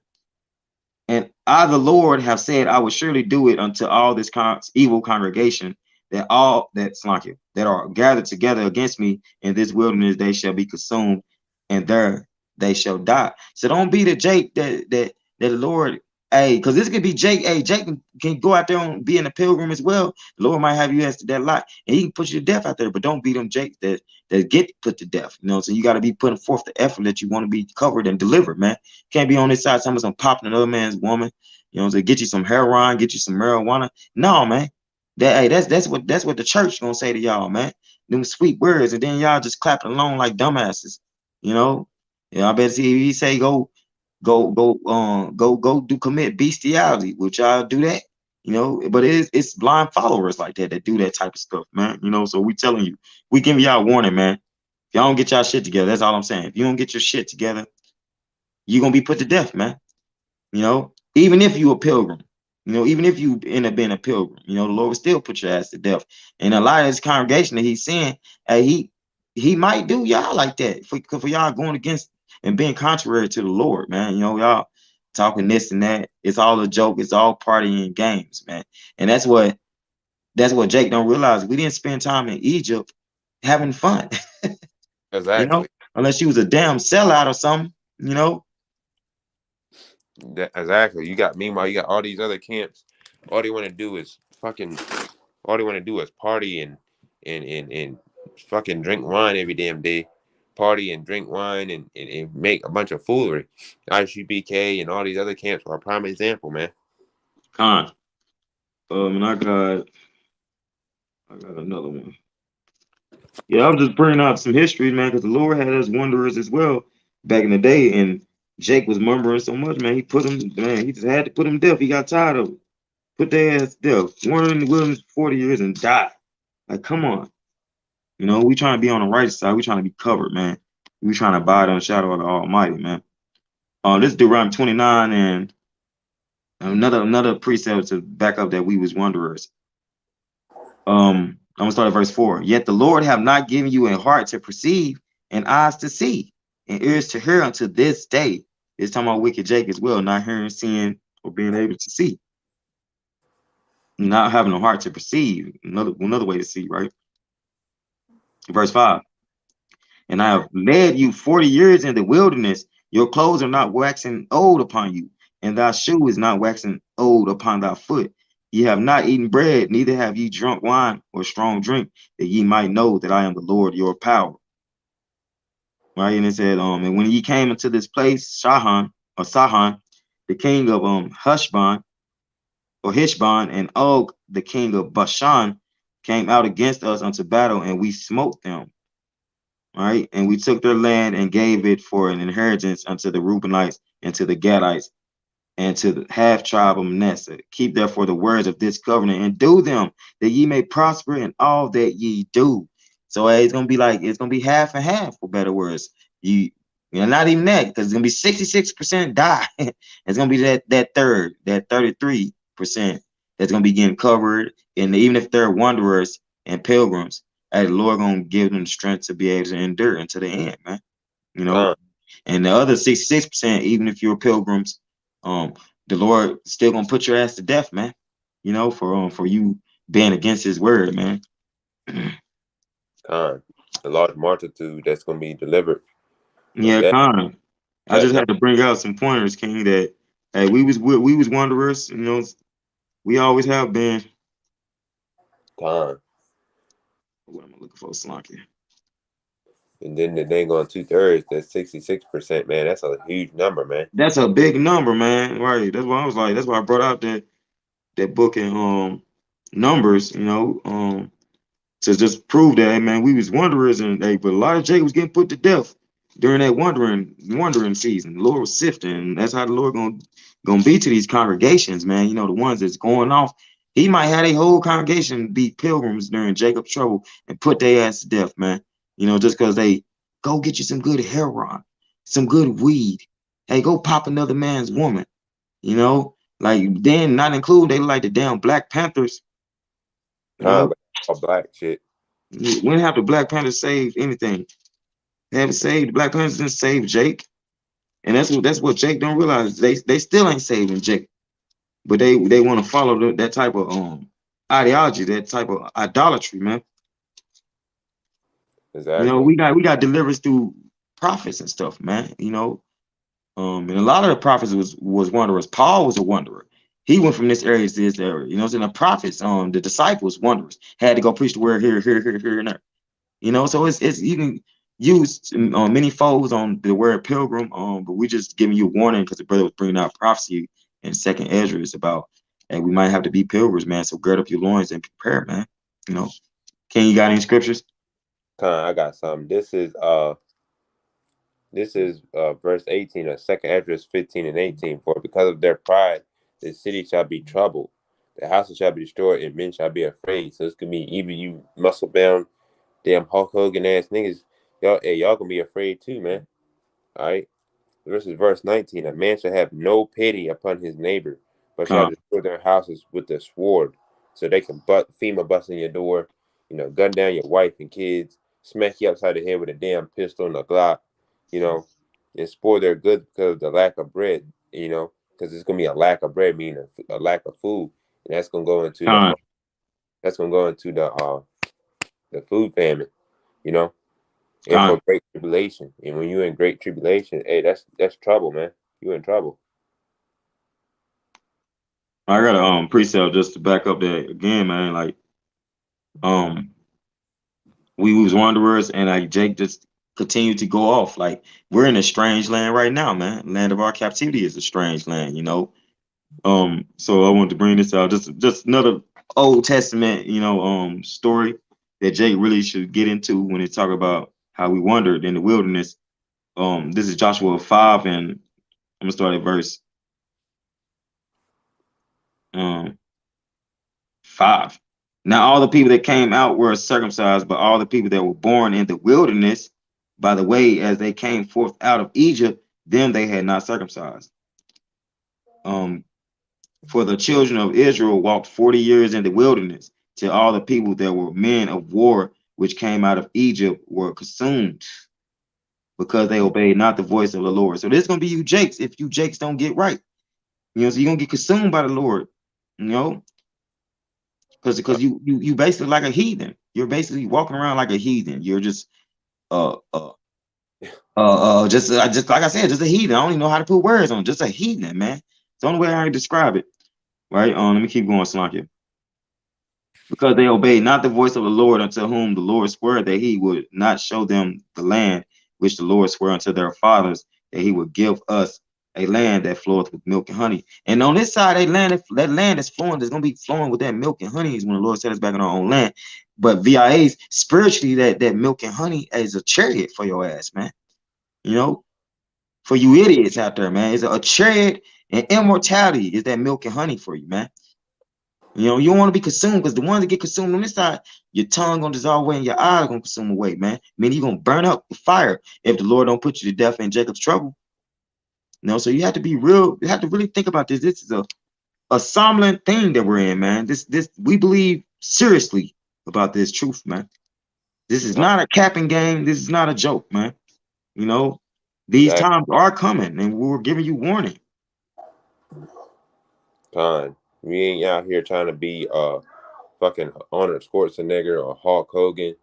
And I, the Lord, have said, I will surely do it unto all this evil congregation, that all that Slakia, that are gathered together against me in this wilderness, they shall be consumed, and there they shall die. So don't be the Jake that the Lord, hey, because this could be Jake. Hey, Jake can go out there and be in a pilgrim as well. The Lord might have you as that lot, and he can put you to death out there. But don't be them Jake that get put to death. So you got to be putting forth the effort that you want to be covered and delivered, man. Can't be on this side, some popping another man's woman. So get you some heroin, get you some marijuana. No, man. That's what the church gonna say to y'all, man. Them sweet words, and then y'all just clapping along like dumbasses. You know. I bet see if he say go do commit bestiality, which y'all do that. But it's blind followers like that do that type of stuff, man. So we telling you, we giving y'all warning, man. If y'all don't get y'all shit together, that's all I'm saying. If you don't get your shit together, you're gonna be put to death, man. Even if you a pilgrim, even if you end up being a pilgrim, the Lord will still put your ass to death. And a lot of his congregation that he's saying, hey, he might do y'all like that for y'all going against and being contrary to the Lord, man. Y'all talking this and that. It's all a joke. It's all partying games, man. And that's what Jake don't realize. We didn't spend time in Egypt having fun, Exactly. unless you was a damn sellout or something, you know. Exactly. You got meanwhile you got all these other camps. All they want to do is fucking. All they want to do is party and fucking drink wine every damn day. Party and drink wine and make a bunch of foolery. ICBK and all these other camps are a prime example, man. Con. And I got another one. Yeah, I was just bringing out some history, man, because the Lord had us wanderers as well back in the day, and Jake was murmuring so much, man. He just had to put him deaf. He got tired of it. Put their ass deaf. Wander in the wilderness for 40 years and die. Like, come on. We trying to be on the right side. We trying to be covered, man. We trying to abide on the shadow of the Almighty, man. This is Deuteronomy 29 and another precept to back up that we was wanderers. I'm gonna start at verse 4. Yet the Lord have not given you a heart to perceive and eyes to see and ears to hear unto this day. It's talking about wicked Jake as well, not hearing, seeing, or being able to see, not having a heart to perceive. Another way to see, right? Verse 5. And I have led you 40 years in the wilderness. Your clothes are not waxing old upon you, and thy shoe is not waxing old upon thy foot. Ye have not eaten bread, neither have ye drunk wine or strong drink, that ye might know that I am the Lord your power. Right? And it said, and when ye came into this place, Sahan, the king of Hushban or Hishbon, and Og, the king of Bashan, came out against us unto battle, and we smote them. Right? And we took their land and gave it for an inheritance unto the Reubenites and to the Gadites and to the half tribe of Manasseh. Keep therefore the words of this covenant and do them, that ye may prosper in all that ye do. So it's gonna be half and half, for better words. Not even that, because it's gonna be 66% die. It's gonna be that third, that 33% that's gonna be getting covered. And even if they're wanderers and pilgrims, hey, the Lord gonna give them strength to be able to endure until the end, man. You know, Con, and the other 66%, even if you're pilgrims, the Lord still gonna put your ass to death, man. For you being against His word, man. con. a large multitude that's gonna be delivered. Yeah, That kind. I that just that had to bring out some pointers, King. That hey, we was wanderers. You know, we always have been. time. What am I looking for, Slonky? And then the thing on 2/3, that's 66%, man. That's a huge number, man. That's a big number, man. Right. That's why I was like. That's why I brought out that book in numbers. To just prove that, hey, man, we was wanderers, and hey, but a lot of Jacob was getting put to death during that wandering season. The Lord was sifting, and that's how the Lord gonna be to these congregations, man. You know, the ones that's going off. He might have a whole congregation be pilgrims during Jacob's trouble and put their ass to death, man. You know, just because they go get you some good heroin, some good weed. Hey, go pop another man's woman. You know, like then not include they like the damn Black Panthers. You Time, know, but all black shit. when have the Black Panthers saved anything? They haven't saved the Black Panthers didn't save Jake. And that's what Jake don't realize. They still ain't saving Jake. But they want to follow that type of ideology, that type of idolatry, man. You know, Exactly. we got deliverance through prophets and stuff, man. And a lot of the prophets was wanderers. Paul was a wanderer. He went from this area to this area. You know, so the prophets, the disciples, wanderers, had to go preach the word here, and there. You know, so it's you can use many folds on the word pilgrim, but we just giving you a warning because the brother was bringing out prophecy in Second Ezra is about, and we might have to be pilgrims, man. So gird up your loins and prepare, man. You know, King, you got any scriptures? Time, I got something. This is verse 18 of second Esdras 15 and 18. For because of their pride, the city shall be troubled, the houses shall be destroyed, and men shall be afraid. So it's gonna be even you muscle bound, damn Hulk Hogan ass niggas. Y'all gonna be afraid too, man. All right. This is verse 19. A man shall have no pity upon his neighbor, but shall Con, destroy their houses with the sword. So they can FEMA bust in your door, gun down your wife and kids, smack you upside the head with a damn pistol and a Glock, you know, and spoil their goods because of the lack of bread, because it's gonna be a lack of bread, meaning a lack of food, and that's gonna go into con, the food famine, you know and con. for great tribulation. And when you're in great tribulation, hey, that's trouble, man. You in trouble. I got a precept just to back up that again, man. Like um, we was wanderers, and like Jake just continued to go off. Like we're in a strange land right now, man. Land of our captivity is a strange land, you know. So I wanted to bring this out. Just another Old Testament, story that Jake really should get into when they talk about how we wandered in the wilderness. This is Joshua 5, and I'm gonna start at verse um 5. Now all the people that came out were circumcised, but all the people that were born in the wilderness, by the way, as they came forth out of Egypt, them they had not circumcised. Um, For the children of Israel walked 40 years in the wilderness, till all the people that were men of war which came out of Egypt were consumed, because they obeyed not the voice of the Lord. So this is gonna be you Jakes if you Jakes don't get right. So you're gonna get consumed by the Lord, you know, because you basically like a heathen. You're basically walking around like a heathen. You're just uh uh just like I said, just a heathen. I don't even know how to put words on it. Just a heathen, man. It's the only way I can describe it. Right? Let me keep going, Slankia. Because they obeyed not the voice of the Lord, unto whom the Lord swore that he would not show them the land which the Lord swore unto their fathers, that he would give us a land that floweth with milk and honey. And on this side, that land that's flowing, that's gonna be flowing with that milk and honey is when the Lord set us back in our own land. But VIAs, spiritually, that milk and honey is a chariot for your ass, man. You know, for you idiots out there, man. It's a chariot, and immortality is that milk and honey for you, man. You don't want to be consumed, because the ones that get consumed on this side, your tongue gonna dissolve away and your eyes gonna consume away, man. I mean, you're gonna burn up with fire if the Lord don't put you to death in Jacob's trouble. So you have to be real, you have to really think about this. This is a solemn thing that we're in, man. This we believe seriously about this truth, man. This is not a capping game. This is not a joke, man. You know, these Exactly. times are coming, and we're giving you warning. Time. We ain't out here trying to be fucking Arnold Schwarzenegger or Hulk Hogan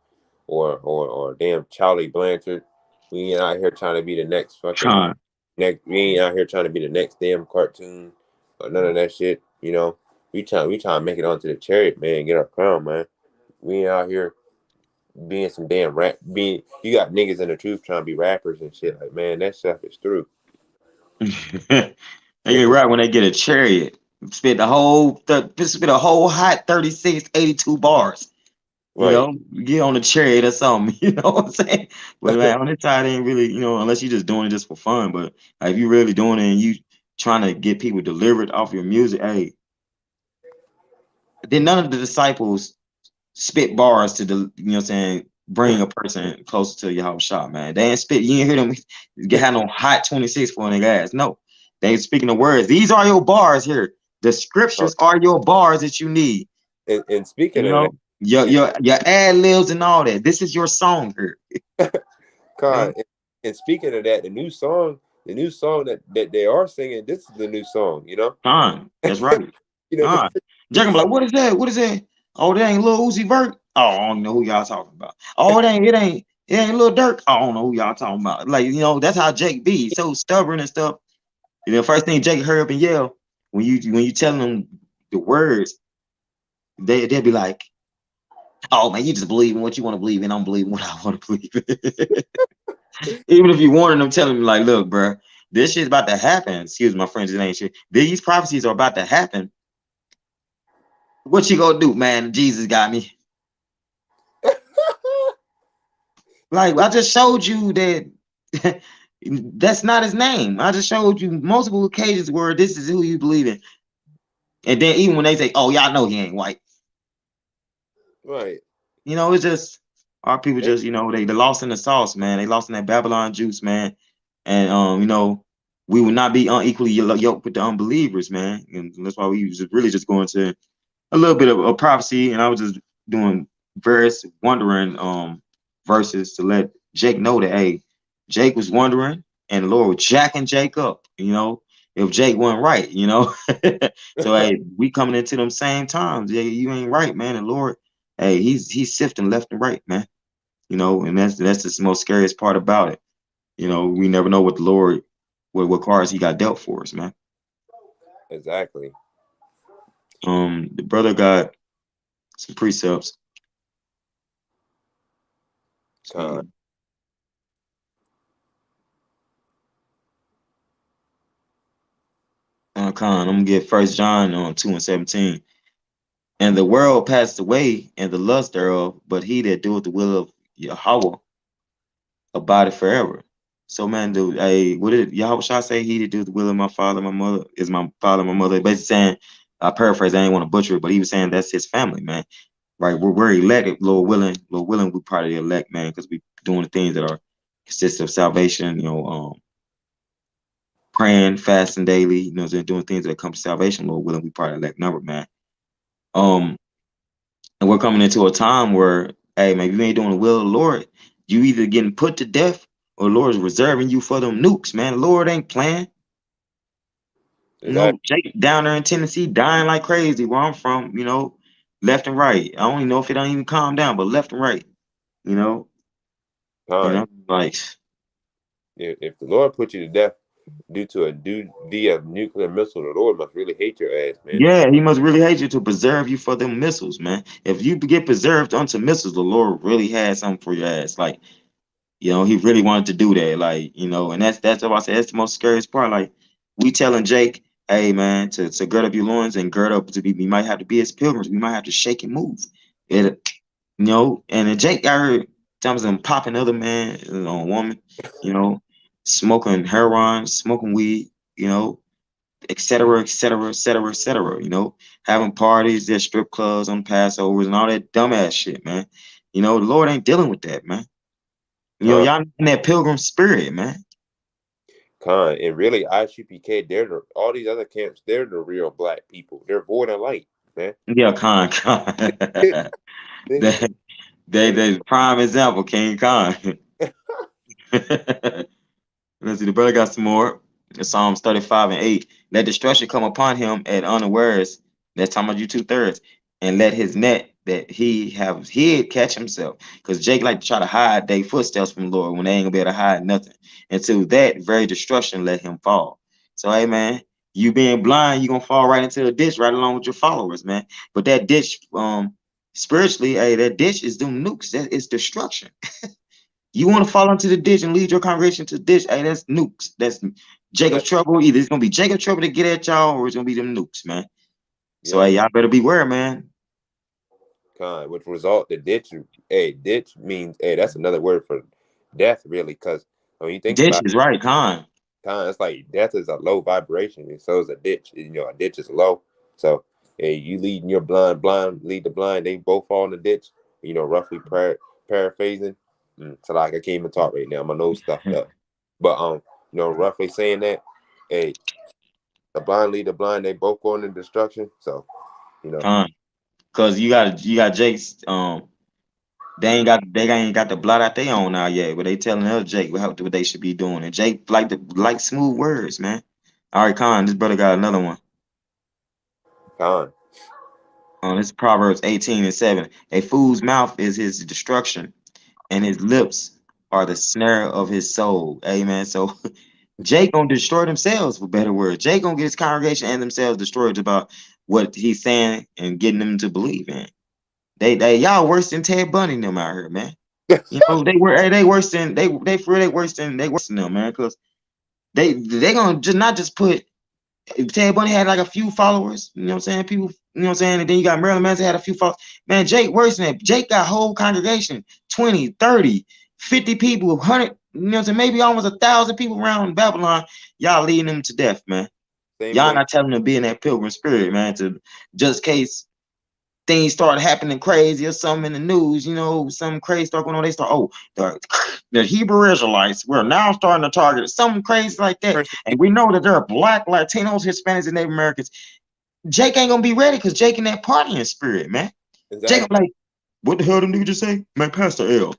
or damn Charlie Blanchard. We ain't out here trying to be the next fucking Con. next. We ain't out here trying to be the next damn cartoon or none of that shit. You know, we trying to make it onto the chariot, man. Get our crown, man. We ain't out here being some damn rap. Being you got niggas in the truth trying to be rappers and shit. Like man, that stuff is through. They get right when they get a chariot. Spit a whole hot 36, 82 bars. You Right. know, get on the chariot or something. You know what I'm saying? But like on this side, ain't really, unless you're just doing it just for fun. But like, if you really doing it and you trying to get people delivered off your music, hey, then none of the disciples spit bars to the, what I'm saying, bring a person closer to your house shop, man. They ain't spit. You ain't hear them get had no hot 26 for their ass. No, they ain't speaking the words. These are your bars here. The Oh, scriptures are your bars that you need. and speaking You of that, know, your ad libs and all that. This is your song here. You know, God, and speaking of that, the new song that they are singing, this is the new song. You know, Con, that's right. you know the Con. Jack new be like, song. what is that? What is that? Oh, that ain't Lil Uzi Vert. Oh, I don't know who y'all talking about. Oh, it ain't Lil Durk. I don't know who y'all talking about. Like, that's how Jake be. He's so stubborn and stuff. First thing Jake hurry up and yell when you telling them the words, they'll be like, oh man, you just believe in what you want to believe in. I'm believing what I want to believe in. Even if you warning them, telling them like, look, bro, this shit's about to happen. Excuse my friends, it ain't shit. These prophecies are about to happen. What you gonna do, man? Jesus got me. Like I just showed you that that's not his name. I just showed you multiple occasions where this is who you believe in. And then even when they say, "Oh, y'all know he ain't white," Right. it's just our people Hey, just they lost in the sauce, man. They lost in that Babylon juice, man. And we would not be unequally yoked with the unbelievers, man. And that's why we was really just going to a little bit of a prophecy, and I was just doing various wondering verses to let Jake know that hey, Jake was wondering, and the Lord was jacking Jake up. If Jake wasn't right, so hey, we coming into them same times. Yeah, you ain't right, man. And Lord, hey, he's sifting left and right, man. And that's the most scariest part about it. We never know what the Lord, what cards he got dealt for us, man. exactly. The brother got some precepts. God, See, Con, I'm gonna get First John on 2:17. And the world passed away, and the lust thereof, but he that doeth the will of Yahweh abideth forever. So, man, dude, hey, what did Yahweh Shah say? He that doeth the will of my father, my mother is my father, my mother. Basically saying, I paraphrase, I ain't want to butcher it, but he was saying that's his family, man. Right? We're elected, Lord willing. Lord willing, we part of the elect, man, because we doing the things that are consist of salvation. Praying, fasting daily. Doing things that come to salvation. Lord willing, we part of the elect number, man. Um, And we're coming into a time where, hey, man, if you ain't doing the will of the Lord, you either getting put to death or the Lord is reserving you for them nukes, man. The Lord ain't playing. exactly. Jake down there in Tennessee dying like crazy where I'm from, left and right. I don't even know if it don't even calm down, but left and right, you know, God, like, if the Lord put you to death due to via nuclear missile, the Lord must really hate your ass, man. yeah, he must really hate you to preserve you for them missiles, man. If you get preserved unto missiles, the Lord really had something for your ass. Like, he really wanted to do that. Like, and that's what I said. That's the most scariest part. Like, we telling Jake, hey man, to gird up your loins and gird up to be we might have to be as pilgrims. We might have to shake and move. It and then Jake got her times them popping other man, woman, you know, smoking heroin, smoking weed, et cetera, et cetera, et cetera, et cetera, having parties at strip clubs on Passovers and all that dumbass shit, man. The Lord ain't dealing with that, man. Con, Y'all in that pilgrim spirit, man. and really ICPK, all these other camps, they're the real black people. They're void of light, man. Yeah, Con. they, they, they prime example, King Con. Let's see, the brother got some more. Psalms 35:8. Let destruction come upon him at unawares. That's talking about you 2/3. And let his net that he'd catch himself. Because Jake like to try to hide their footsteps from the Lord when they ain't gonna be able to hide nothing. Until that very destruction let him fall. So hey man, you being blind, you gonna fall right into a ditch right along with your followers, man. But that ditch, spiritually, hey, that ditch is them nukes. That is destruction. You want to fall into the ditch and lead your congregation to the ditch, hey, that's nukes. That's Jacob's Exactly. trouble. Either it's gonna be Jacob's trouble to get at y'all, or it's gonna be them nukes, man. So Yeah, hey, man. y'all better beware, man. Which result the ditch. Hey, ditch means hey. That's another word for death, really. Because when you think Ditch about is right, con. time, it's like death is a low vibration, and so is a ditch. You know, a ditch is low. So, hey, you leading your blind lead the blind. They both fall in the ditch. You know, roughly paraphrasing. So like I can't even talk right now. My nose stuffed up. But roughly saying that, hey, the blind lead the blind. They both going in destruction. So, you know, Con. Cause you got Jake's they ain't got the blot out they own now yet, but they telling other Jake what they should be doing. And Jake like smooth words, man. All right, Con, this brother got another one. con, This is Proverbs 18:7. A fool's mouth is his destruction, and his lips are the snare of his soul. Amen. So Jake gonna destroy themselves for better words. Jake gonna get his congregation and themselves destroyed about what he's saying and getting them to believe in. They y'all worse than Ted Bundy and them out here, man. You know, they worse than they worse than them, man, because they gonna just not just put Ted Bundy had like a few followers, you know what I'm saying? People, you know what I'm saying? And then you got Marilyn Manson had a few followers. Man, Jake worse than that. Jake got whole congregation, 20, 30, 50 people, 100, you know what I'm saying? Maybe almost 1,000 people around Babylon. Y'all leading them to death, man. same Y'all thing. not telling them to be in that pilgrim spirit, man, to just case things start happening crazy or something in the news, you know, something crazy start going on. They start, oh, the Hebrew Israelites, we're now starting to target something crazy like that. And we know that there are black, Latinos, Hispanics, and Native Americans. Jake ain't gonna be ready because Jake in that partying spirit, man. Jake Exactly. like, what the hell them niggas just say? Man, Pastor L.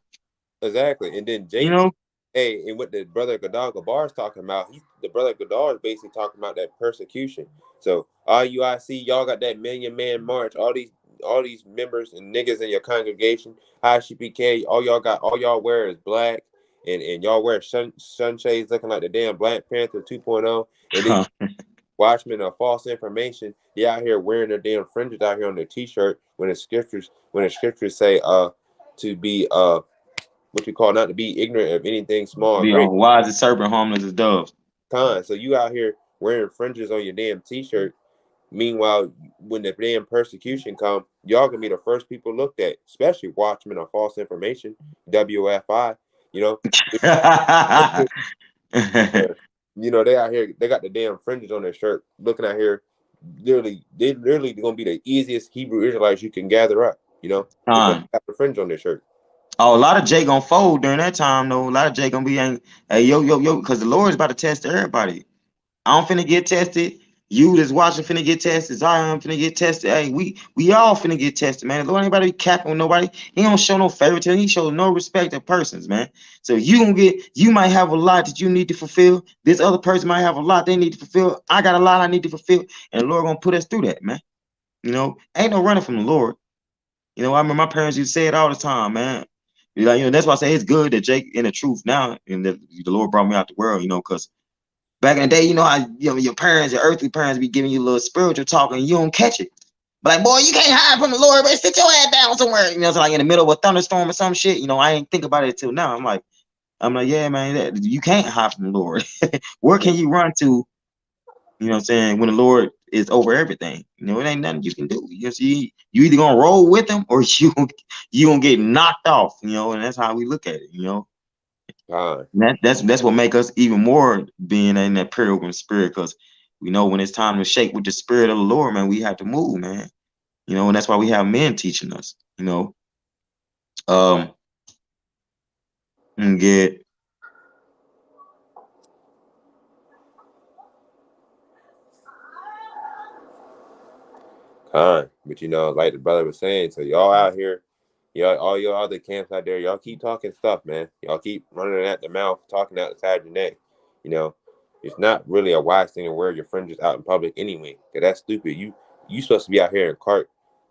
Exactly. And then You Jake, know? hey, and what the brother Gadar Gabar is talking about, the brother Gadar is basically talking about that persecution. So RUIC, y'all got that Million Man March, all these members and niggas in your congregation, ICPK, all y'all wear is black, and y'all wear sunshades looking like the damn Black Panther 2.0, and then Watchmen of false information. They out here wearing their damn fringes out here on their t-shirt when the scriptures say to be what you call not to be ignorant of anything small or Be great. on wise as serpent, harmless as doves. Con. So you out here wearing fringes on your damn t-shirt. Meanwhile, when the damn persecution come, y'all gonna be the first people looked at, especially Watchmen of false information, WFI. You know, yeah. You know they out here. They got the damn fringes on their shirt. Looking out here, they literally gonna be the easiest Hebrew Israelites you can gather up. You know, because Con. they got the fringe on their shirt. Oh, a lot of Jake gonna fold during that time though. A lot of Jake gonna be ain't, hey, yo, because the Lord is about to test everybody. I'm finna get tested. You that's watching finna get tested. Zion finna get tested. Hey, we all finna get tested, man. Don't anybody be capping with nobody. He don't show no favoritism. He shows no respect of persons, man. So you might have a lot that you need to fulfill. This other person might have a lot they need to fulfill. I got a lot I need to fulfill, and the Lord gonna put us through that, man. You know, ain't no running from the Lord. You know, I remember my parents used to say it all the time, man. That's why I say it's good that Jake in the truth now, and that the Lord brought me out the world, because back in the day, your parents, your earthly parents be giving you a little spiritual talk and you don't catch it. But like, boy, you can't hide from the Lord, but sit your ass down somewhere. So like in the middle of a thunderstorm or some shit. I ain't think about it till now. I'm like, yeah, man, you can't hide from the Lord. Where can you run to? You know what I'm saying? When the Lord is over everything, it ain't nothing you can do. You either gonna roll with him or you gonna get knocked off. And that's how we look at it. Con. And that's what make us even more being in that pilgrim spirit, because we know when it's time to shake with the spirit of the Lord, man, we have to move, man. And that's why we have men teaching us. Um, and get But like the brother was saying, so y'all out here, y'all all your other camps out there, y'all keep talking stuff, man. Y'all keep running at the mouth, talking out the side of your neck. You know, it's not really a wise thing to wear your fringes out in public anyway. Cause that's stupid. You supposed to be out here in cart.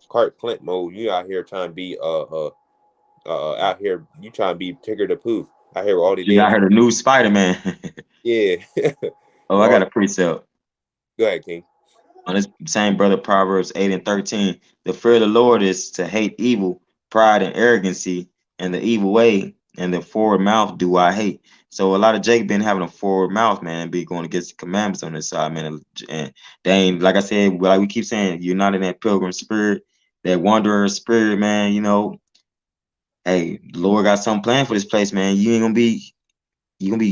Clark Clint mode. You out here trying to be out here. You trying to be Tigger the Pooh out here with all the You damn. got her the new Spider-Man. Yeah. Oh, With I all got the, a precept. go ahead, King. On this same brother, Proverbs 8 and 13. The fear of the Lord is to hate evil, pride and arrogancy, and the evil way, and the forward mouth do I hate. So a lot of Jake been having a forward mouth, man, be going against the commandments on this side, man. And they ain't, like I said, like we keep saying, you're not in that pilgrim spirit, that wanderer spirit, man. Hey, the Lord got something planned for this place, man. You gonna be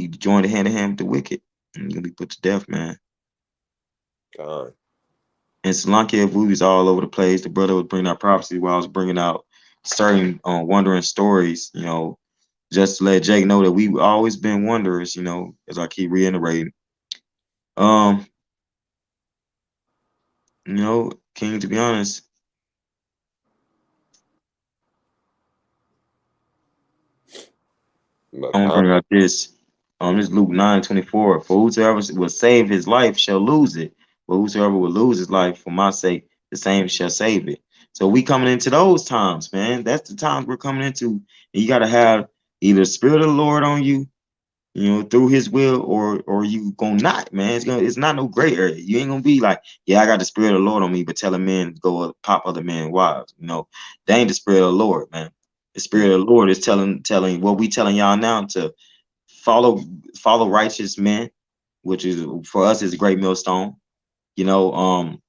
joined hand in hand with the wicked. And you're gonna be put to death, man. God. And Solanke of movies all over the place. The brother was bringing out prophecy while I was bringing out certain wondering stories, just to let Jake know that we've always been wanderers, as I keep reiterating. Um, King, to be honest, But I'm gonna God. bring out this Luke 9:24. For whosoever will save his life shall lose it, but whosoever will lose his life for my sake, the same shall save it. So we coming into those times, man. That's the times we're coming into. And you gotta have either the spirit of the Lord on you, through his will, or you gonna not, man. It's not no gray area. You ain't gonna be like, yeah, I got the spirit of the Lord on me, but telling men to go pop other men wives. They ain't the spirit of the Lord, man. The spirit of the Lord is telling what we telling y'all now to follow follow righteous men, which is for us is a great millstone, you know,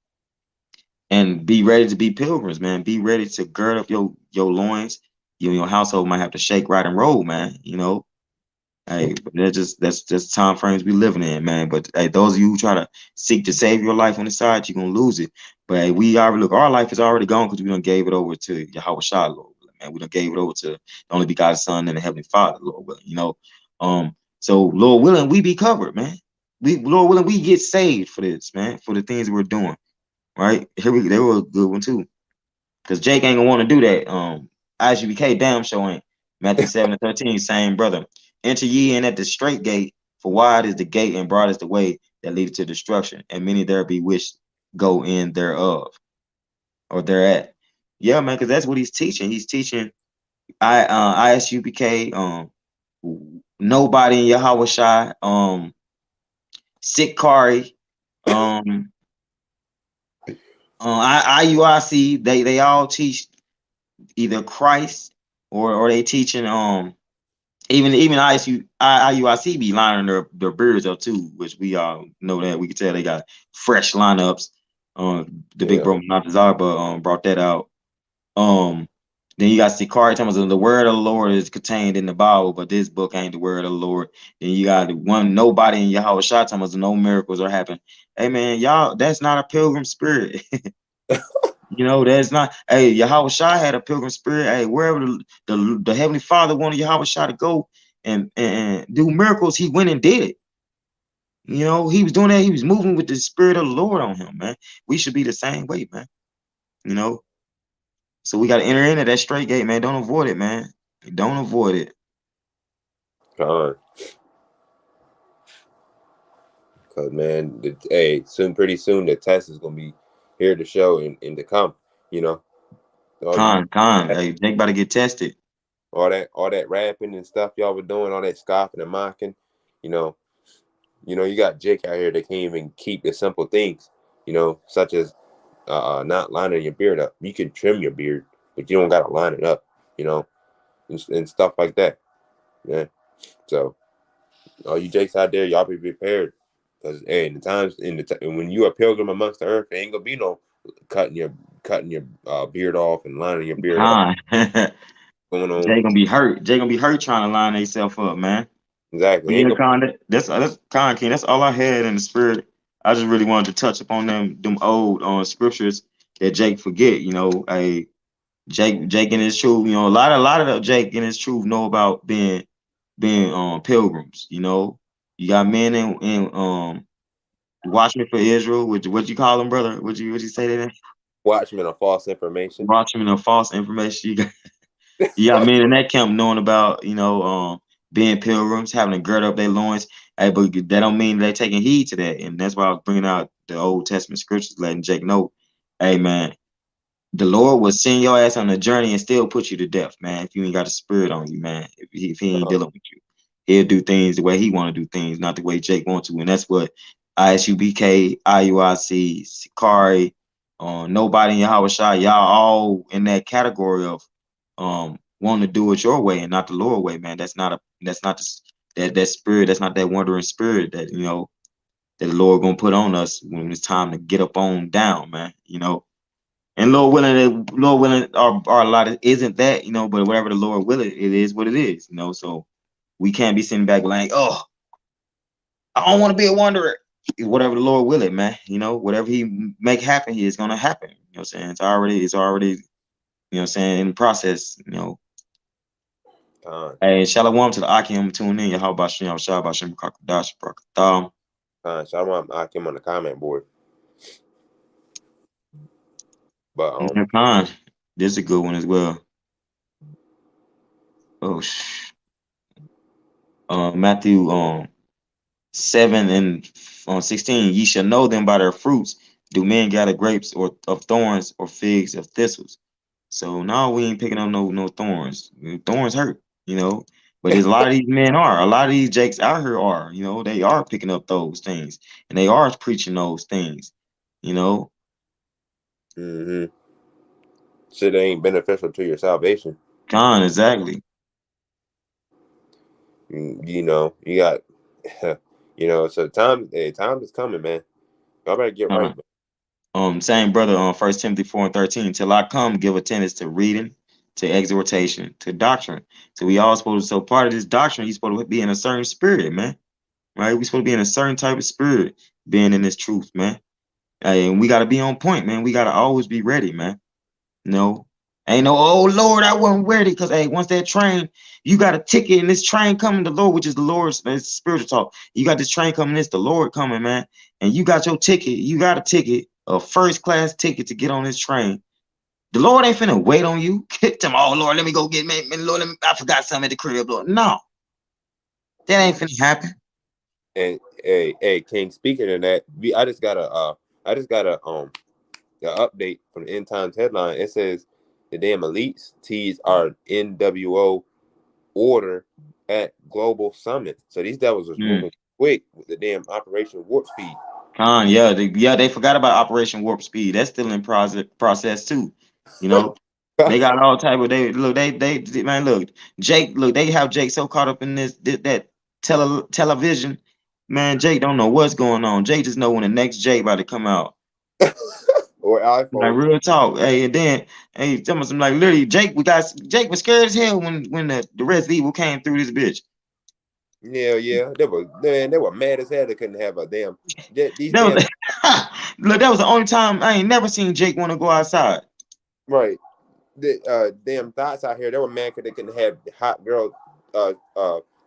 and be ready to be pilgrims, man. Be ready to gird up your loins. Your household might have to shake, right, and roll, man. Hey, but that's time frames we living in, man. But hey, those of you who try to seek to save your life on the side, you're gonna lose it. But hey, we already look, our life is already gone because we done gave it over to Yahweh Shah, Lord, man. We done gave it over to the only begotten Son and the Heavenly Father, Lord willing. So Lord willing, we be covered, man. Lord willing, we get saved for this, man, for the things we're doing. Right? They were a good one too. Because Jake ain't gonna want to do that. IGBK damn show ain't. Matthew 7:13, same brother. Enter ye in at the straight gate, for wide is the gate and broad is the way that leads to destruction, and many there be which go in thereof or thereat. Yeah, man, because that's what he's teaching. He's teaching ISUPK, nobody in Yahweh Shai, Sikari, um, IUIC. They all teach either Christ or they teaching even IUIC be lining their beards up too, which we all know that we can tell they got fresh lineups. The big Yeah. bro Montezaba brought that out. Um, then you got Sikari telling us the word of the Lord is contained in the Bible, but this book ain't the word of the Lord. Then you got one nobody in Yahweh Shah telling us no miracles are happening. Hey man, y'all, that's not a pilgrim spirit. That's not. Hey, Yahweh Shah had a pilgrim spirit. Hey, wherever the Heavenly Father wanted Yahweh Shah to go and do miracles, he went and did it. He was doing that. He was moving with the spirit of the Lord on him, man. We should be the same way, man. You know. So we got to enter into that straight gate, man. Don't avoid it, man. Don't avoid it. God. Cause man, hey, pretty soon the test is gonna be here to show and to come. You know, all you, Con. Hey, Jake about to get tested. all that rapping and stuff y'all were doing, all that scoffing and mocking. You know, you got Jake out here that can't even keep the simple things. Such as not lining your beard up. You can trim your beard, but you don't gotta line it up. You know, and stuff like that. Yeah. So all you Jakes out there, y'all be prepared. Cause hey, in the times when you are pilgrim amongst the earth, there ain't gonna be no cutting your beard off and lining your beard up. Con. Going on Jay gonna be hurt. Jay gonna be hurt trying to line himself up, man. exactly. But Ain't yeah, gonna Con, that's Con King. That's all I had in the spirit. I just really wanted to touch upon them old scriptures that Jake forget. Jake and his truth. A lot of the Jake and his truth know about being pilgrims. You got men in watchmen for Israel. What you call them, brother? What you say to them? watchmen of false information. Watchmen of false information. You got men in that camp knowing about, being pilgrims, having to gird up their loins. Hey, but that don't mean they taking heed to that. And that's why I was bringing out the Old Testament scriptures, letting Jake know, hey, man, the Lord will send your ass on a journey and still put you to death, man. If you ain't got a spirit on you, man. If he ain't Uh, dealing with you, he'll do things the way he want to do things, not the way Jake want to. And that's what ISUBK, IUIC, Sakari, nobody in Yahweh Shai, y'all all in that category of wanting to do it your way and not the Lord way, man. That spirit, that's not that wandering spirit that that the Lord gonna put on us when it's time to get up on down, man. And Lord willing, our lot isn't that, but whatever the Lord will, it is what it is. So we can't be sitting back like, oh, I don't want to be a wanderer. Whatever the Lord will it, man. Whatever He make happen, He is gonna happen. You know what I'm saying? It's already, saying, in the process. Con, Hey, shalom to the Akim tune in. How about Shem Shabbat Shem Kakadash Brakatam? Shalom, I came on the comment board, but Khan. This is a good one as well. Oh, Matthew 7 and 16. Ye shall know them by their fruits. Do men gather grapes or of thorns or figs of thistles? So no, we ain't picking up no thorns. Thorns hurt. But there's a lot of these men are. A lot of these jakes out here are. They are picking up those things and they are preaching those things. You know, mm-hmm. Shit ain't beneficial to your salvation. exactly. You got, so time is coming, man. Y'all better get right, Con. man. Same brother on 1 Timothy 4 and 13. Till I come, give attendance to reading, to exhortation, to doctrine. So we all supposed to, so part of this doctrine, you supposed to be in a certain spirit, man. Right? We supposed to be in a certain type of spirit, being in this truth, man. And we gotta be on point, man. We gotta always be ready, man. No, ain't no, oh Lord, I wasn't ready. Because hey, once that train, you got a ticket and this train coming, the Lord, which is the Lord's spiritual talk. You got this train coming, it's the Lord coming, man. And you got your ticket, you got a ticket, a first class ticket to get on this train. The Lord ain't finna wait on you. Tell him, oh Lord, let me go get me, Lord, I forgot something at the crib, Lord. No, that ain't finna happen. And hey, King. Speaking of that, I just got the update from the end times headline. It says the damn elites tease our NWO order at global summit. So these devils was Mm. moving quick with the damn Operation Warp Speed. Yeah, they forgot about Operation Warp Speed. That's still in process too. You know, they got all type of man, look, Jake, look, they have Jake so caught up in that television, man. Jake don't know what's going on. Jake just know when the next Jake about to come out. Or Like iPhone. real talk. Hey, and then tell me some like literally Jake was scared as hell when the Resident Evil came through this bitch. Yeah. They were mad as hell. They couldn't have a damn these That damn was look, that was the only time I ain't never seen Jake want to go outside. right. The damn thoughts out here. They were mad because they couldn't have hot girl.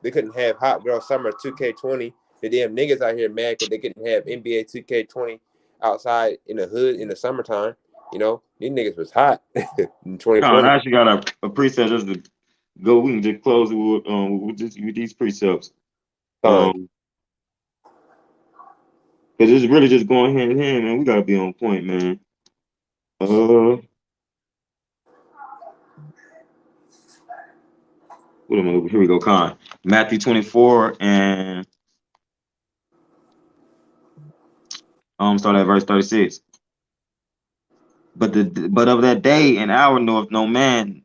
They couldn't have hot girl summer 2K20. The damn niggas out here mad because they couldn't have NBA 2K20 outside in the hood in the summertime. These niggas was hot in I 2020. actually got a preset just to go. We can just close it with these precepts. Fine. Because it's really just going hand in hand, man. We gotta be on point, man. Uh, what am I? Here we go, Con. Matthew 24 and start at verse 36. But of that day and hour knoweth no man,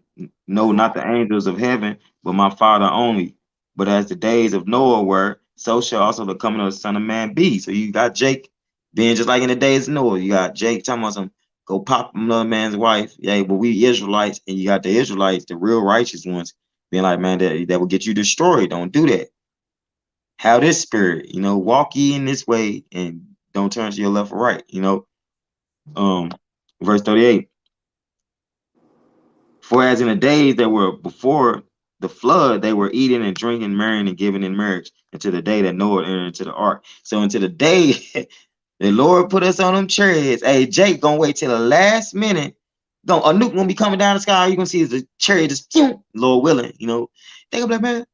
no, not the angels of heaven, but my Father only. But as the days of Noah were, so shall also the coming of the Son of Man be. So you got Jake being just like in the days of Noah. You got Jake talking about some go pop another man's wife. Yeah, but we Israelites, and you got the Israelites, the real righteous ones, being like, man, that will get you destroyed. Don't do that. Have this spirit, walk ye in this way and don't turn to your left or right. Um, verse 38. For as in the days that were before the flood, they were eating and drinking, marrying and giving in marriage until the day that Noah entered into the ark. So until the day the Lord put us on them chariots. Hey, Jake gonna wait till the last minute. A nuke gonna be coming down the sky. You gonna see the chariot just, Lord willing. They gonna be like, man,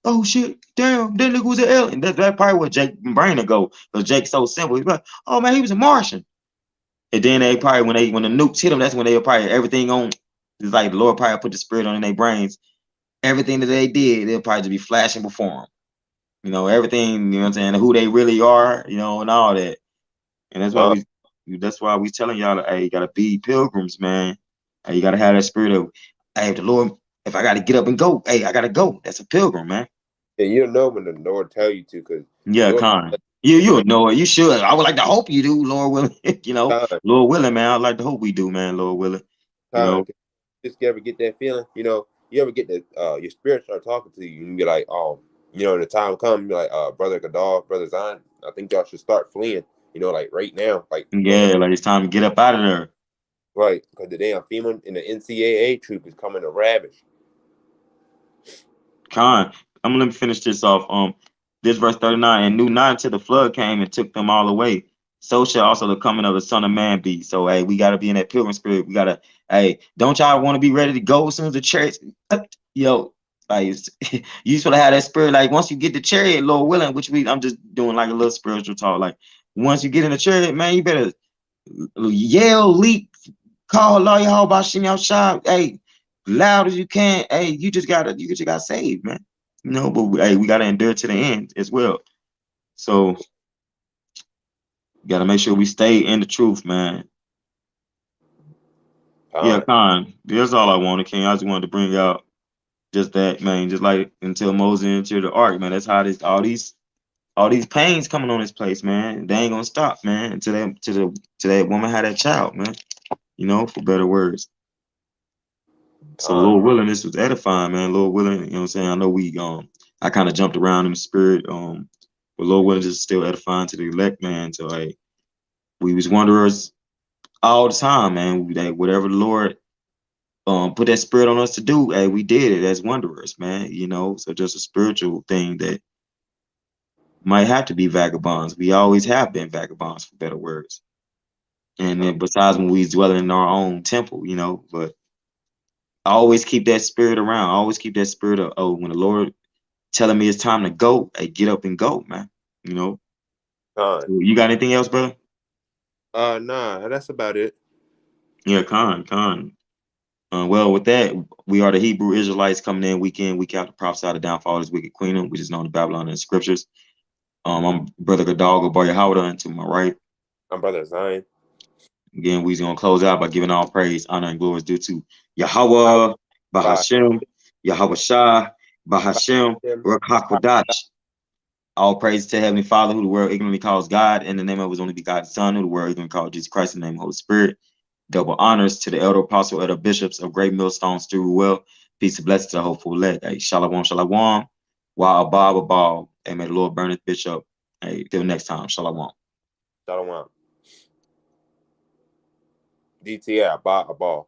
oh shit, damn, that nigga was an alien. That probably what Jake brain to go, because Jake's so simple. He's like, oh man, he was a Martian. And then they probably when the nukes hit them, that's when they probably everything on. It's like the Lord probably put the spirit on in their brains. Everything that they did, they'll probably just be flashing before them. You know, everything. You know what I'm saying? Who they really are. You know, and all that. And that's why Con, we telling y'all, hey, you gotta be pilgrims, man. Hey, you gotta have that spirit of, hey, the Lord. If I gotta get up and go, hey, I gotta go. That's a pilgrim, man. and you don't know when the Lord tell you to, because the Yeah, Lord Con. in the You know it. You should. I would like to hope you do, Lord willing. You know, time, Lord willing, man. I'd like to hope we do, man. Lord willing. You time. know, 'Cause just you ever get that feeling, you ever get that your spirit start talking to you and you be like, oh, the time come, you be like, brother Gadol, brother Zion, I think y'all should start fleeing, like right now, like yeah, like it's time to get up out of there. right, because the damn FEMA and the NCAA troop is coming to ravage. Con, I'm gonna let me finish this off. This verse 39, and knew not until the flood came and took them all away. So shall also the coming of the Son of Man be. So, hey, we gotta be in that pilgrim spirit. We gotta, hey, don't y'all want to be ready to go as soon as the church, yo, like you supposed to have that spirit. Like once you get the chariot, Lord willing, I'm just doing like a little spiritual talk. Like once you get in the chariot, man, you better yell, leap, call Allah Yahweh Shem Yahshua, hey, loud as you can. Hey, you just got saved, man. You know, but hey, we gotta endure to the end as well. So you gotta make sure we stay in the truth, man. Yeah, Time, Khan. That's all I wanted, King. I just wanted to bring out just that, man. Just like until Moses entered the ark, man. That's how this all these pains coming on this place, man. They ain't gonna stop, man, until that woman had that child, man. You know, for better words. So time, Lord willing, this was edifying, man. Lord willing, you know what I'm saying? I know I kind of jumped around in the spirit, but Lord willing, just still edifying to the elect, man. So like we was wanderers all the time, man. Like whatever the Lord put that spirit on us to do, hey, we did it as wanderers, man. You know, so just a spiritual thing that might have to be vagabonds. We always have been vagabonds, for better words. And time, then besides when we dwelling in our own temple, you know, but I always keep that spirit around. I always keep that spirit of, oh, when the Lord telling me it's time to go, hey, get up and go, man. You know. time. So you got anything else, brother? Nah, that's about it. Yeah, Khan. Well, with that, we are the Hebrew Israelites coming in week out to prophesy the downfall of this wicked queendom, which is known to Babylon in the scriptures. I'm Brother Gadal Gabar Yahweh, and to my right. I'm brother Zion. Again, we're gonna close out by giving all praise, honor, and glory is due to How Yahweh, by Bahashem, Yahweh Shah, by Bahashem, him, Rakakwadash. All praise to Heavenly Father, who the world ignorantly calls God, in the name of His only begotten Son, who the world ignorantly called Jesus Christ, in the name of the Holy Spirit. Double honors to the elder apostle, elder bishops of Great Millstone, Stew well. Peace and blessings to the hopeful elect. Hey, shalom, shalom. Wa abab abab. Hey, may the Lord burn His bishop. Hey, till next time. Shalom. Shalom. DTI, ball.